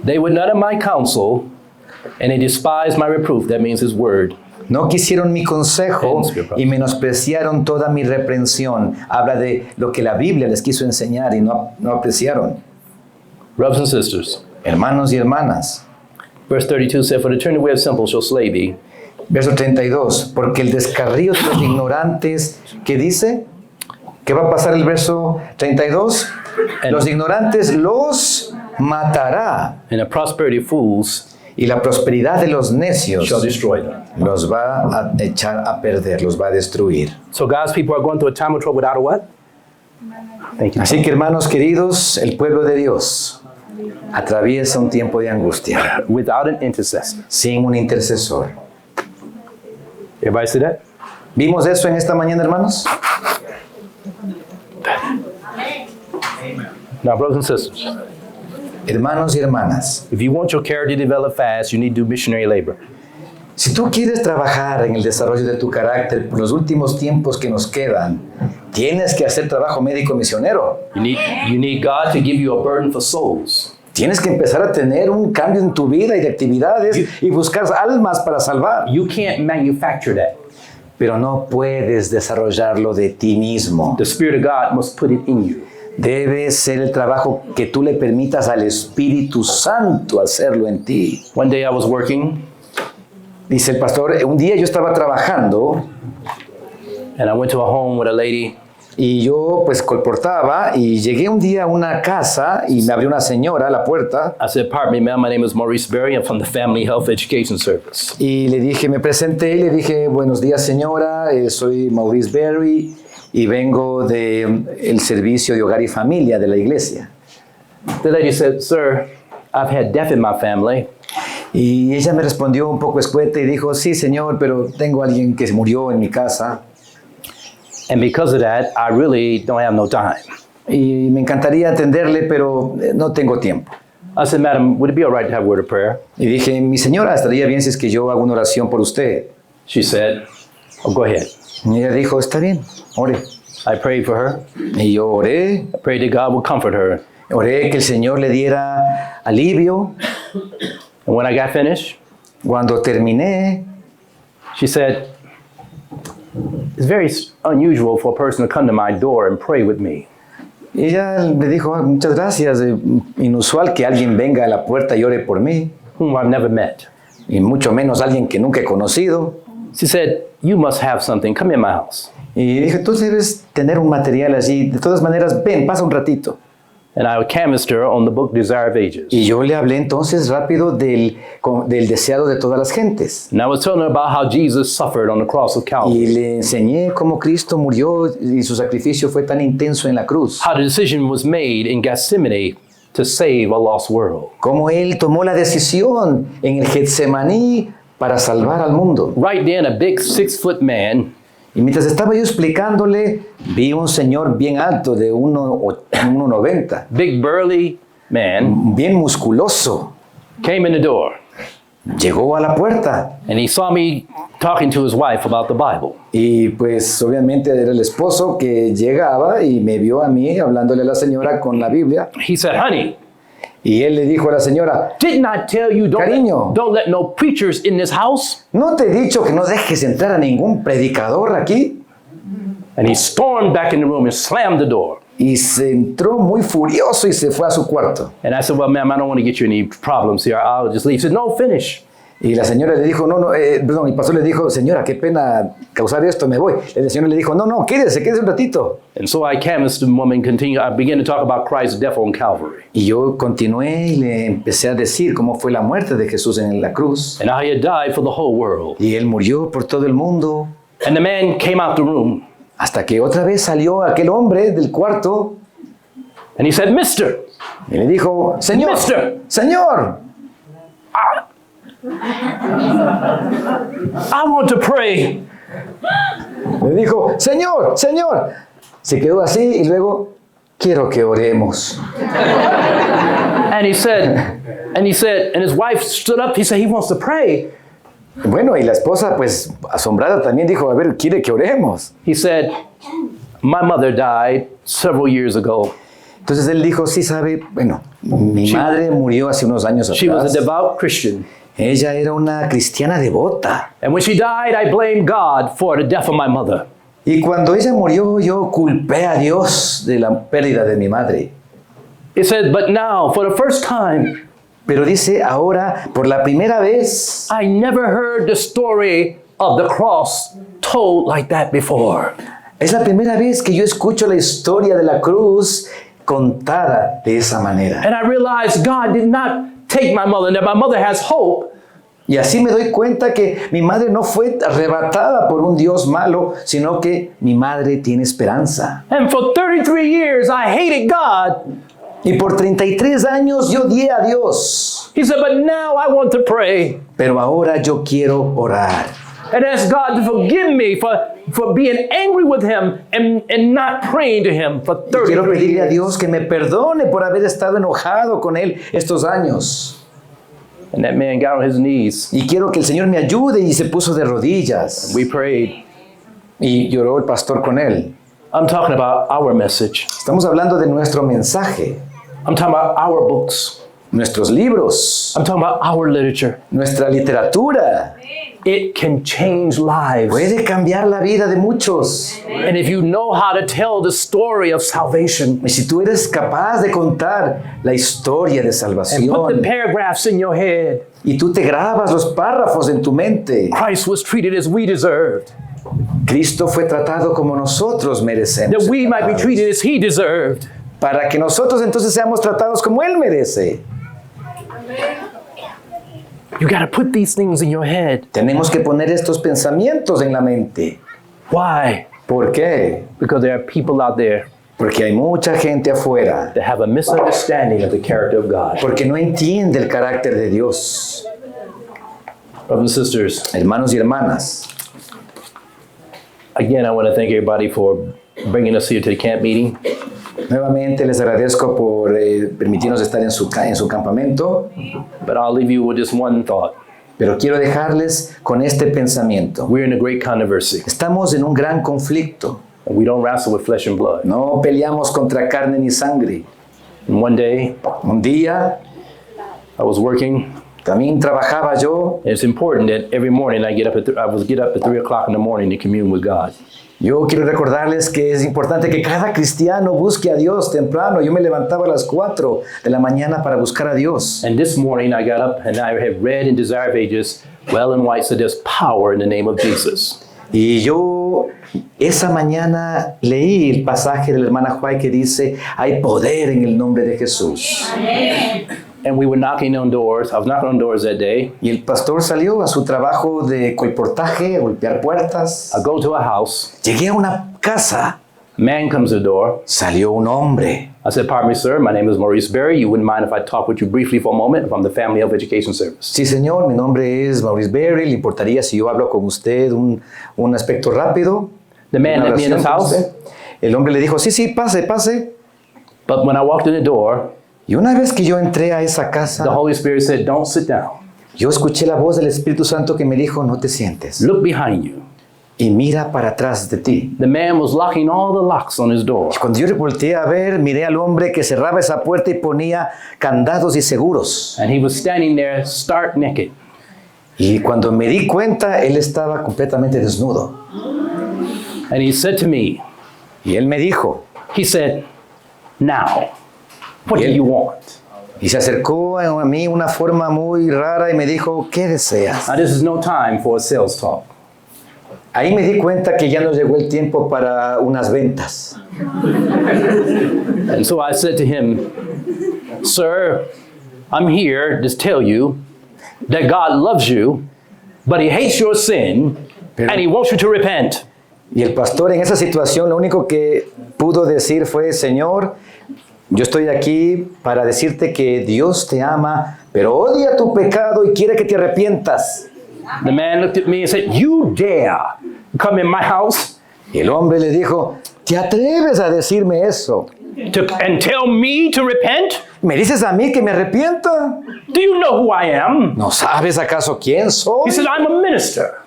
They would not have my counsel, and they despised my reproof. That means his word. No quisieron mi consejo y menospreciaron toda mi reprensión. Habla de lo que la Biblia les quiso enseñar y no apreciaron. Brothers and sisters, Hermanos y hermanas. verse 32 said, For the turning away of simple shall slay thee. Verso 32. Porque el descarrío de los ignorantes, ¿qué dice? ¿Qué va a pasar el verso 32? Los ignorantes los matará And the prosperity of fools y la prosperidad de los necios shall destroy them. los va a echar a perder, los va a destruir. So God's people are going through a time of trouble without a what? Thank you. Así que hermanos queridos, el pueblo de Dios atraviesa un tiempo de angustia Without an intercessor. sin un intercesor. Everybody see that? ¿Vimos eso en esta mañana, hermanos? Now, brothers and sisters, Hermanos y hermanas, if you want your character to develop fast, you need to do missionary labor. si tú quieres trabajar en el desarrollo de tu carácter por los últimos tiempos que nos quedan, tienes que hacer trabajo médico misionero. You need God to give you a burden for souls. Tienes que empezar a tener un cambio en tu vida y de actividades y buscar almas para salvar. You can't manufacture that. pero no puedes desarrollarlo de ti mismo. The Spirit of God must put it in you. Debe ser el trabajo que tú le permitas al Espíritu Santo hacerlo en ti. One day I was working, Dice el pastor, un día yo estaba trabajando and I went to a home with a lady. y yo pues colportaba y llegué un día a una casa y me abrió una señora a la puerta I said, "Pardon me, ma'am. My name is Maurice Berry. I'm from the Family Health Education Service." y le dije, me presenté y le dije, buenos días señora, soy Maurice Berry y vengo del servicio de hogar y familia de la iglesia. The lady said, "Sir, I've had death in my family. Y ella me respondió un poco escueta y dijo, sí señor, pero tengo a alguien que murió en mi casa And because of that, I really don't have no time." y me encantaría atenderle, pero no tengo tiempo. I said, "Madam, would it be all right to have a word of prayer?" Y dije, mi señora, estaría bien si es que yo hago una oración por usted. She said, "Oh, go ahead." Y ella dijo, está bien, ore. I prayed for her. Y yo oré, I prayed that God would comfort her. oré que el Señor le diera alivio. And when I got finished, Cuando terminé, she said, "It's very unusual for a person to come to my door and pray with me." ella me dijo, "Ah, muchas gracias, inusual que alguien venga a la puerta y ore por mí, Whom I've never met. y mucho menos alguien que nunca he conocido." She said, "You must have something. Come in my house." Y dije, tú debes tener un material allí. De todas maneras, ven, pasa un ratito. And I canvassed her on the book Desire of Ages. Y yo le hablé entonces rápido del deseado de todas las gentes. And I was telling her about how Jesus suffered on the cross of Calvary. Y le enseñé cómo Cristo murió y su sacrificio fue tan intenso en la cruz. How the decision was made in Gethsemane to save a lost world. Cómo Él tomó la decisión en el Getsemaní para salvar al mundo. Right then, a big 6-foot man Y mientras estaba yo explicándole, vi un señor bien alto de 1,90, big burly man, bien musculoso. came in the door, Llegó a la puerta. and he saw me talking to his wife about the Bible. Y pues obviamente era el esposo que llegaba y me vio a mí hablándole a la señora con la Biblia. He said, "Honey, Y él le dijo a la señora, didn't I tell you Cariño. don't let no preachers in this house?" ¿no te he dicho que no dejes entrar a ningún predicador aquí? And he stormed back in the room and slammed the door. Y se entró muy furioso y se fue a su cuarto. And I said, "Well, ma'am, I don't want to get you any problems here. I'll just leave." He said, "No, finish." Y la señora le dijo, perdón, el pastor le dijo, señora, qué pena causar esto, me voy. La señora le dijo, no, quédese un ratito. And so I canvassed the woman, I began to talk about Christ's death on Calvary. Y yo continué y le empecé a decir cómo fue la muerte de Jesús en la cruz. And how he had died for the whole world. Y él murió por todo el mundo. And the man came out the room Hasta que otra vez salió aquel hombre del cuarto and he said, "Mister, y le dijo, Señor, Mister. Señor, I want to pray." le dijo, Señor. Se quedó así y luego, quiero que oremos. And he said, and his wife stood up. He said, "He wants to pray." Bueno, y la esposa, pues, asombrada también dijo, a ver, quiere que oremos. He said, "My mother died several years ago. Entonces él dijo, sí, sabe, bueno, mi madre murió hace unos años She was a atrás. devout Christian. Ella era una cristiana devota. And when she died, I blamed God for the death of my mother." Y cuando ella murió, yo culpé a Dios de la pérdida de mi madre. He said, "But now, for the first time, Pero dice, ahora, por la primera vez, I never heard the story of the cross told like that before." es la primera vez que yo escucho la historia de la cruz contada de esa manera. And I realized God did not take my mother, and that my mother has hope. Y así me doy cuenta que mi madre no fue arrebatada por un Dios malo, sino que mi madre tiene esperanza. And for 33 years, I hated God. Y por 33 años yo odié a Dios. He said, "But now I want to pray Pero ahora yo quiero orar. and ask God to forgive me for being angry with Him and not praying to Him for Y quiero 33 pedirle a years." Dios que me perdone por haber estado enojado con Él estos años. And that man got on his knees. Y quiero que el Señor me ayude y se puso de rodillas. We prayed. Y lloró el pastor con él. I'm talking about our message. Estamos hablando de nuestro mensaje, I'm talking about our books. nuestros libros, I'm talking about our literature. nuestra literatura. It can change lives. Puede cambiar la vida de muchos. And if you know how to tell the story of salvation Y si tú eres capaz de contar la historia de and put the salvación paragraphs in your head, y tú te grabas los párrafos en tu mente, Christ was treated as we deserved, Cristo fue tratado como nosotros merecemos, that ser we might be tratados, treated as he deserved. para que nosotros entonces seamos tratados como Él merece. You got to put these things in your head. Tenemos que poner estos pensamientos en la mente. Why? ¿Por qué? Because there are people out there Porque hay mucha gente afuera, that have a misunderstanding of the character of God. porque no entiende el carácter de Dios. Brothers and sisters, Hermanos y hermanas, again, I want to thank everybody for bringing us here to the camp meeting. nuevamente les agradezco por permitirnos estar en su campamento, But I'll leave you with just one thought. pero quiero dejarles con este pensamiento. We're in a great controversy. Estamos en un gran conflicto. And we don't wrestle with flesh and blood. No peleamos contra carne ni sangre. And one day, Un día I was working. también trabajaba yo. And it's important that every morning I get up at 3 o'clock in the morning to commune with God. Yo quiero recordarles que es importante que cada cristiano busque a Dios temprano. Yo me levantaba a las 4 de la mañana para buscar a Dios. And this morning I got up and I have read in Desire of Ages, well and white said there's power in the name of Jesus. Y yo esa mañana leí el pasaje de la hermana White que dice, hay poder en el nombre de Jesús. And we were knocking on doors. I was knocking on doors that day. Y el pastor salió a su trabajo de colportaje, golpear puertas. I go to a house. Llegué a una casa, A man comes to the door. salió un hombre. I said, pardon me, sir. My name is Maurice Berry. You wouldn't mind if I talk with you briefly for a moment from the Family Health Education Service. Sí, señor, mi nombre es Maurice Berry. ¿Le importaría si yo hablo con usted un aspecto rápido? The man Una let me in oración his con house. usted. El hombre le dijo, sí, sí, pase, pase. But when I walked in the door, Y una vez que yo entré a esa the casa, Holy Spirit said, don't sit down. yo escuché la voz del Espíritu Santo que me dijo, no te sientes. Look behind you. Y mira para atrás de ti. The man was locking all the locks on his door. Y cuando yo volteé a ver, miré al hombre que cerraba esa puerta y ponía candados y seguros. And he was standing there stark naked. Y cuando me di cuenta, él estaba completamente desnudo. And he said to me, Y él me dijo, he said, now, what do Bien. you want? y se acercó a mí una forma muy rara y me dijo, ¿qué deseas? Now, this is no time for a sales talk. Ahí me di cuenta que ya no llegó el tiempo para unas ventas. And so I said to him, sir, I'm here to tell you that God loves you, but he hates your sin, and he wants you to repent. Y el pastor en esa situación lo único que pudo decir fue, Señor, yo estoy aquí para decirte que Dios te ama, pero odia tu pecado y quiere que te arrepientas. The man looked at me and said, you dare come in my house Y el hombre le dijo, ¿te atreves a decirme eso? and tell me to repent? ¿Me dices a mí que me arrepienta? Do you know who I am? ¿No sabes acaso quién soy? He said, I'm a minister.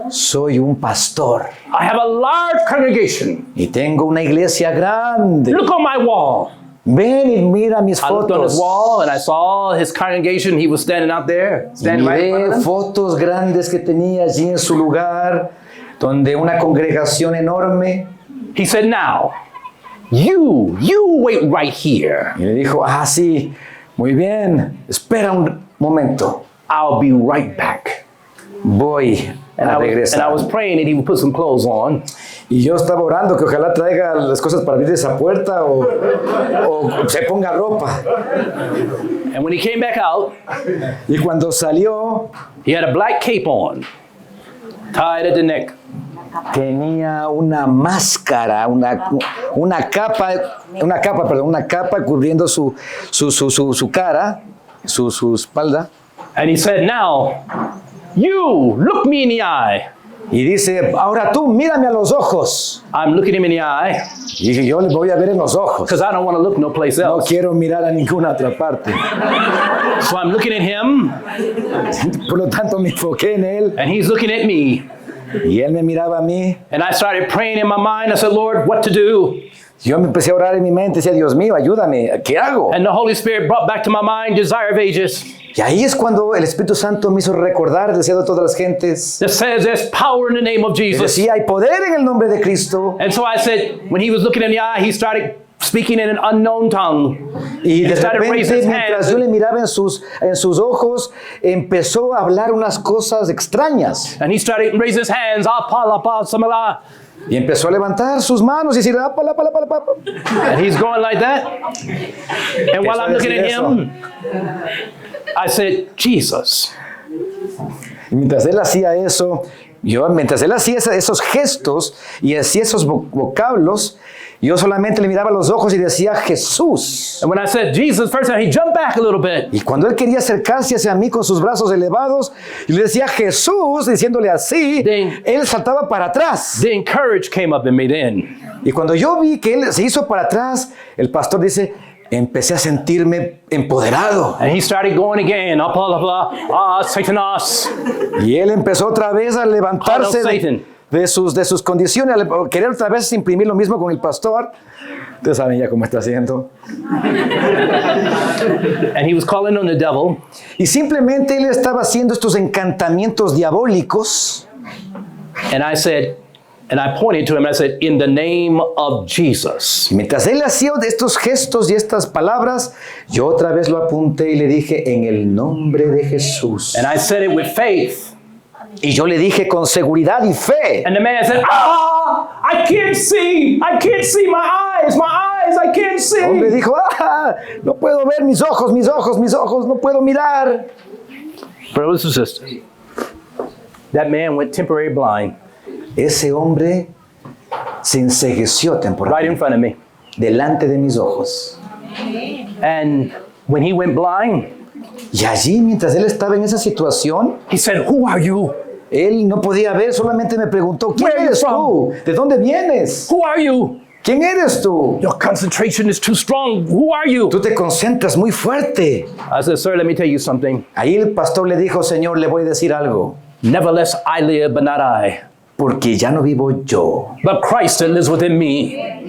Soy un pastor I have a large congregation. y tengo una iglesia grande. Look on my wall. Ven y mira mis I looked on his fotos. wall and I saw his congregation. He was standing out there, standing right in front Miré of them. fotos grandes que tenía allí en su lugar, donde una congregación enorme. He said, now, you wait right here. Y le dijo, ah, sí, muy bien, espera un momento, I'll be right back. voy And a I regresar. was praying that he would put some clothes on. Y yo estaba orando que ojalá traiga las cosas para abrir esa puerta o se ponga ropa. And when he came back out, Y cuando salió, he had a black cape on, tied at the neck. tenía una máscara, una capa cubriendo su cara, su espalda. And he said, now, you look me in the eye. Y dice, ahora tú mírame a los ojos. I'm looking him in the eye Y dije, yo le voy a ver en los ojos. because I don't want to look no place No else. quiero mirar a ninguna otra parte. So I'm looking at him Por lo tanto, me enfoqué en él and he's looking at me. Y él me miraba a mí. And I started praying in my mind. I said, Lord, what to do? Yo me empecé a orar en mi mente, decía, Dios mío, ayúdame, ¿qué hago? And the Holy Spirit brought back to my mind Desire of Ages. Y ahí es cuando el Espíritu Santo me hizo recordar el deseo de todas las gentes. That says there's power in the name of Y Jesus. decía, hay poder en el nombre de Cristo. And so I said, when he was looking in the eye, he started speaking in an unknown tongue. Y de He started repente, raising his mientras hands. yo le miraba en sus ojos, empezó a hablar unas cosas extrañas. And he started raising his hands. Y empezó a levantar sus manos y decir, And he's going like that. And while Empezó I'm a looking decir at eso. him, I said, Jesus. Y mientras él hacía eso, mientras él hacía esos gestos y hacía esos vocablos, yo solamente le miraba los ojos y decía Jesús. And when I said Jesus first, he jumped back a little bit. Y cuando él quería acercarse hacia mí con sus brazos elevados y le decía Jesús, diciéndole así, él saltaba para atrás. Then courage came up in me then. Y cuando yo vi que él se hizo para atrás, el pastor dice, empecé a sentirme empoderado. And he started going again. Satanas. Y él empezó otra vez a levantarse de sus condiciones, a querer otra vez imprimir lo mismo con el pastor. Ustedes saben ya cómo está haciendo. And he was calling on the devil. Y simplemente él estaba haciendo estos encantamientos diabólicos. And I said, and I pointed to him and I said, in the name of Jesus. Y mientras él hacía estos gestos y estas palabras, yo otra vez lo apunté y le dije, en el nombre de Jesús. And I said it with faith. Y yo le dije con seguridad y fe. And the man said, I can't see my eyes, I can't see. El hombre dijo, no puedo ver mis ojos, no puedo mirar. Brothers and sisters, that man went temporary blind. Ese hombre se encegueció Right in temporalmente front of me. delante de mis ojos. And when he went blind, Y allí, mientras él estaba en esa situación, he said, who are you? él no podía ver, solamente me preguntó, ¿quién Where are you eres tú? ¿De dónde vienes? Who are you? ¿Quién eres tú? Your concentration is too strong. Who are you? Tú te concentras muy fuerte. I said, sir, let me tell you something. Ahí el pastor le dijo, Señor, le voy a decir algo, Nevertheless, I live, but not I, porque ya no vivo yo, but Christ that lives within me.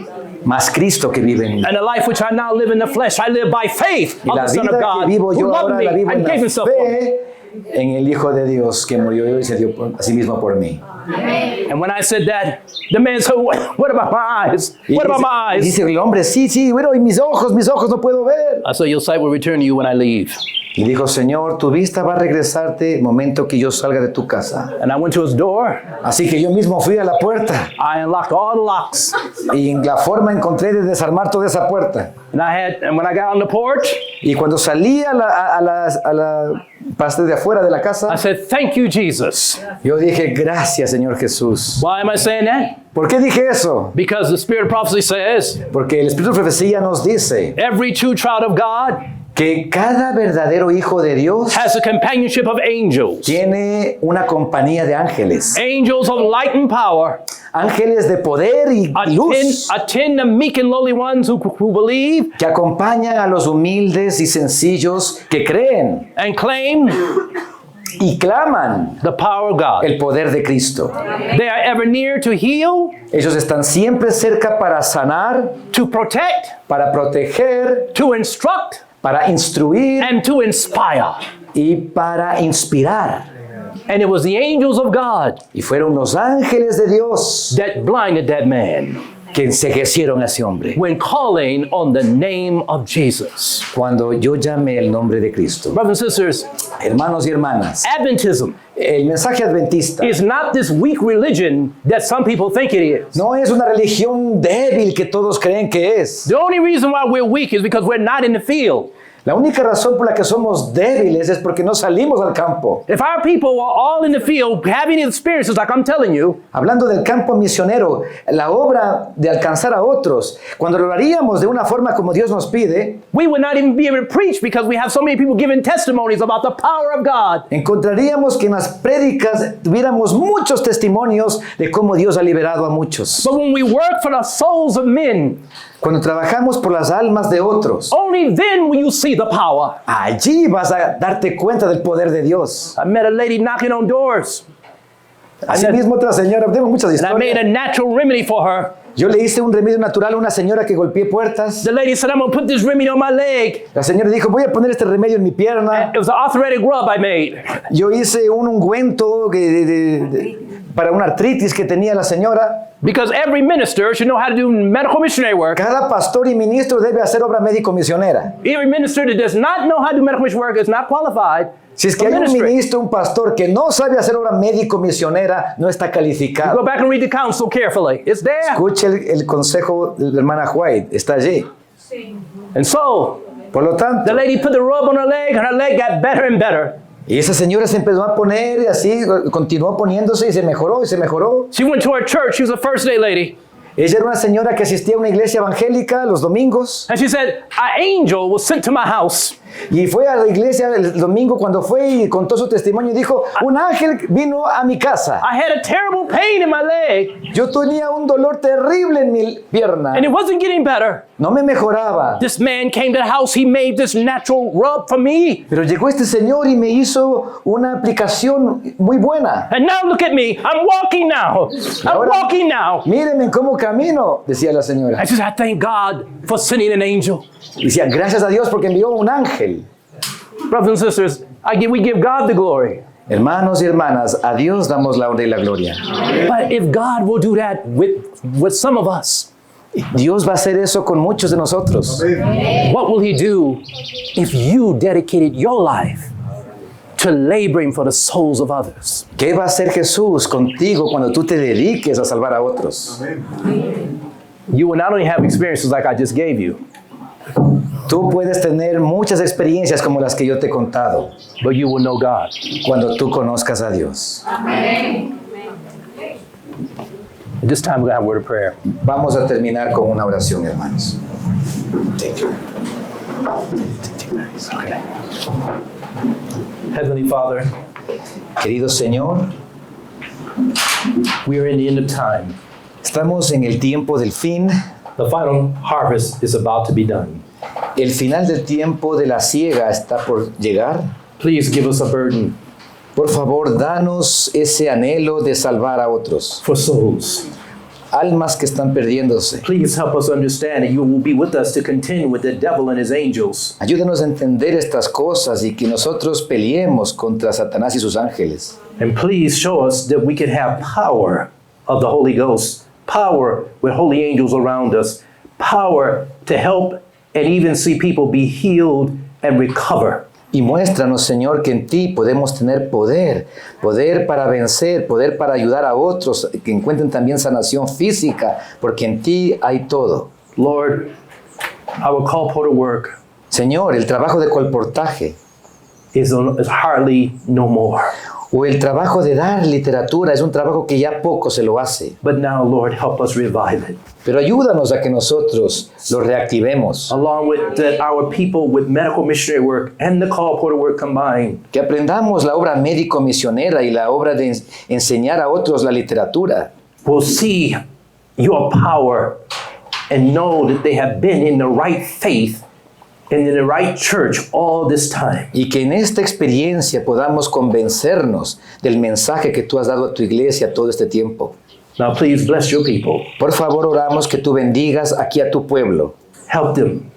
mas Cristo que vive en mí. And the life which I now live in the flesh, I live by faith Y of la the Son vida of que God, vivo who yo loved ahora me la vivo en and la gave himself for me. fe en el Hijo de Dios que murió y se dio a sí mismo por mí. And when I said that, the man said, what about my eyes? What about my eyes? Dice el hombre, sí, bueno, y mis ojos no puedo ver. I said, your sight will return to you when I leave. Y dijo, Señor, tu vista va a regresarte el momento que yo salga de tu casa. And I went to his door. Así que yo mismo fui a la puerta I unlocked all the locks. y en la forma encontré de desarmar toda esa puerta. And when I got on the porch, Y cuando salí a la parte de afuera de la I casa, said, thank you, Jesus. yo dije, gracias, Señor Jesús. Why am I saying that? ¿Por qué dije eso? Because the Spirit of prophecy says, Porque el Espíritu de Profecía nos dice every true child of God que cada verdadero hijo de Dios has a companionship of angels. tiene una compañía de ángeles. Angels of light and power. Ángeles de poder y luz Attend the meek and lowly ones who believe que acompañan a los humildes y sencillos que creen and claim y claman the power of God. el poder de Cristo. They are ever near to heal, Ellos están siempre cerca para sanar, to protect, para proteger, to instruct, para instruir and to inspire. y para inspirar. And it was the angels of God Y fueron los ángeles de Dios that blinded that man que enceguecieron a ese hombre when calling on the name of Jesus. cuando yo llamé el nombre de Cristo. Brothers and sisters, Hermanos y hermanas, Adventism el mensaje adventista is not this weak religion that some people think it is. no es una religión débil que todos creen que es. The only reason why we're weak is because we're not in the field. La única razón por la que somos débiles es porque no salimos al campo. If our people were all in the field having experiences like I'm telling you, Hablando del campo misionero, la obra de alcanzar a otros, cuando lo haríamos de una forma como Dios nos pide, we would not even be able to preach because we have so many people giving testimonies about the power of God. encontraríamos que en las prédicas tuviéramos muchos testimonios de cómo Dios ha liberado a muchos. But when we work for the souls of men, Cuando trabajamos por las almas de otros, only then will you see the power. allí vas a darte cuenta del poder de Dios. I met a lady knocking on doors. Así mismo otra señora, tengo muchas And I made a historias. natural remedy for her. Yo le hice un remedio natural a una señora que golpeé puertas. The lady said, I'm going to put this remedy on my leg. La señora dijo, voy a poner este remedio en mi pierna. It was an arthritic rub I made. Yo hice un ungüento para una artritis que tenía la señora. Because every minister should know how to do medical missionary work. Cada pastor y ministro debe hacer obra médico-misionera. Every minister that does not know how to do medical missionary work is not qualified Si es que for hay un ministry. ministro, un pastor que no sabe hacer obra médico-misionera, no está Go calificado. back and read the counsel carefully. It's there. Escuche el consejo de la hermana White, está allí. And so, Por lo the tanto, lady put the rub on her leg, and her leg got better and better. y esa señora se empezó a poner y así, continuó poniéndose y se mejoró y se mejoró. She went to her church. She was a first day lady. Ella era una señora que asistía a una iglesia evangélica los domingos And she said, an angel was sent to my house. y fue a la iglesia el domingo cuando fue y contó su testimonio y dijo, un ángel vino a mi casa. I had a terrible pain in my leg, Yo tenía un dolor terrible en mi pierna, and it wasn't getting better. no me mejoraba. This man came to the house. He made this natural rub for me. Pero llegó este señor y me hizo una aplicación muy buena. And now look at me. I'm walking now. I'm Ahora- walking now. Míreme cómo camino, decía la señora. I said, I thank God for sending an angel. Decía, gracias a Dios porque envió un ángel. Brothers and sisters, we give God the glory. Hermanos y hermanas, a Dios damos la honra y la gloria. But if God will do that with some of us, Dios va a hacer eso con muchos de nosotros. what will He do if you dedicated your life to laboring for the souls of others? ¿Qué va a hacer Jesús contigo cuando tú te dediques a salvar a otros? You will not only have experiences like I just gave you, Tú puedes tener muchas experiencias como las que yo te he contado but you will know God. cuando tú conozcas a Dios. At this time, we're going to have a word of prayer. Vamos a terminar con una oración, hermanos. Heavenly Father, Querido Señor, we are in the end of time. estamos en el tiempo del fin. The final harvest is about to be done. El final del tiempo de la siega está por llegar. Please give us a burden Por favor, danos ese anhelo de salvar a otros, for souls. almas que están perdiéndose. Please help us understand that you will be with us to contend with the devil and his angels. Ayúdanos a entender estas cosas y que nosotros peleemos contra Satanás y sus ángeles. And please show us that we can have power of the Holy Ghost, power with holy angels around us, power to help and even see people be healed and recover. Y muéstranos, Señor, que en ti podemos tener poder, poder para vencer, poder para ayudar a otros, que encuentren también sanación física, porque en ti hay todo. Lord, our call porter work Señor, el trabajo de colportaje is hardly no more. o el trabajo de dar literatura es un trabajo que ya poco se lo hace. But now, Lord, help us revive it. Pero ayúdanos a que nosotros lo reactivemos, Along with our people with medical missionary work and the call porter work combined. que aprendamos la obra médico-misionera y la obra de enseñar a otros la literatura. Will see your power and know that they have been in the right faith and in the right church all this time. Y que en esta experiencia podamos convencernos del mensaje que tú has dado a tu iglesia todo este tiempo. Now, please bless your people. Por favor, oramos que tú bendigas aquí a tu pueblo. Help them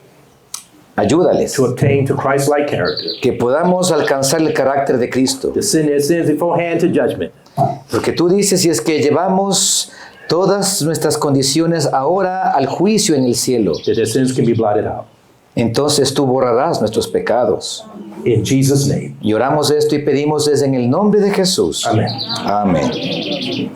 Ayúdales, to obtain to Christ-like character, que podamos alcanzar el carácter de Cristo. to send their sins beforehand to judgment, Porque tú dices, si es que llevamos todas nuestras condiciones ahora al juicio en el cielo, that their sins can be blotted out. entonces tú borrarás nuestros pecados. In Jesus' name. Y oramos esto y pedimos es en el nombre de Jesús. Amén. Amén.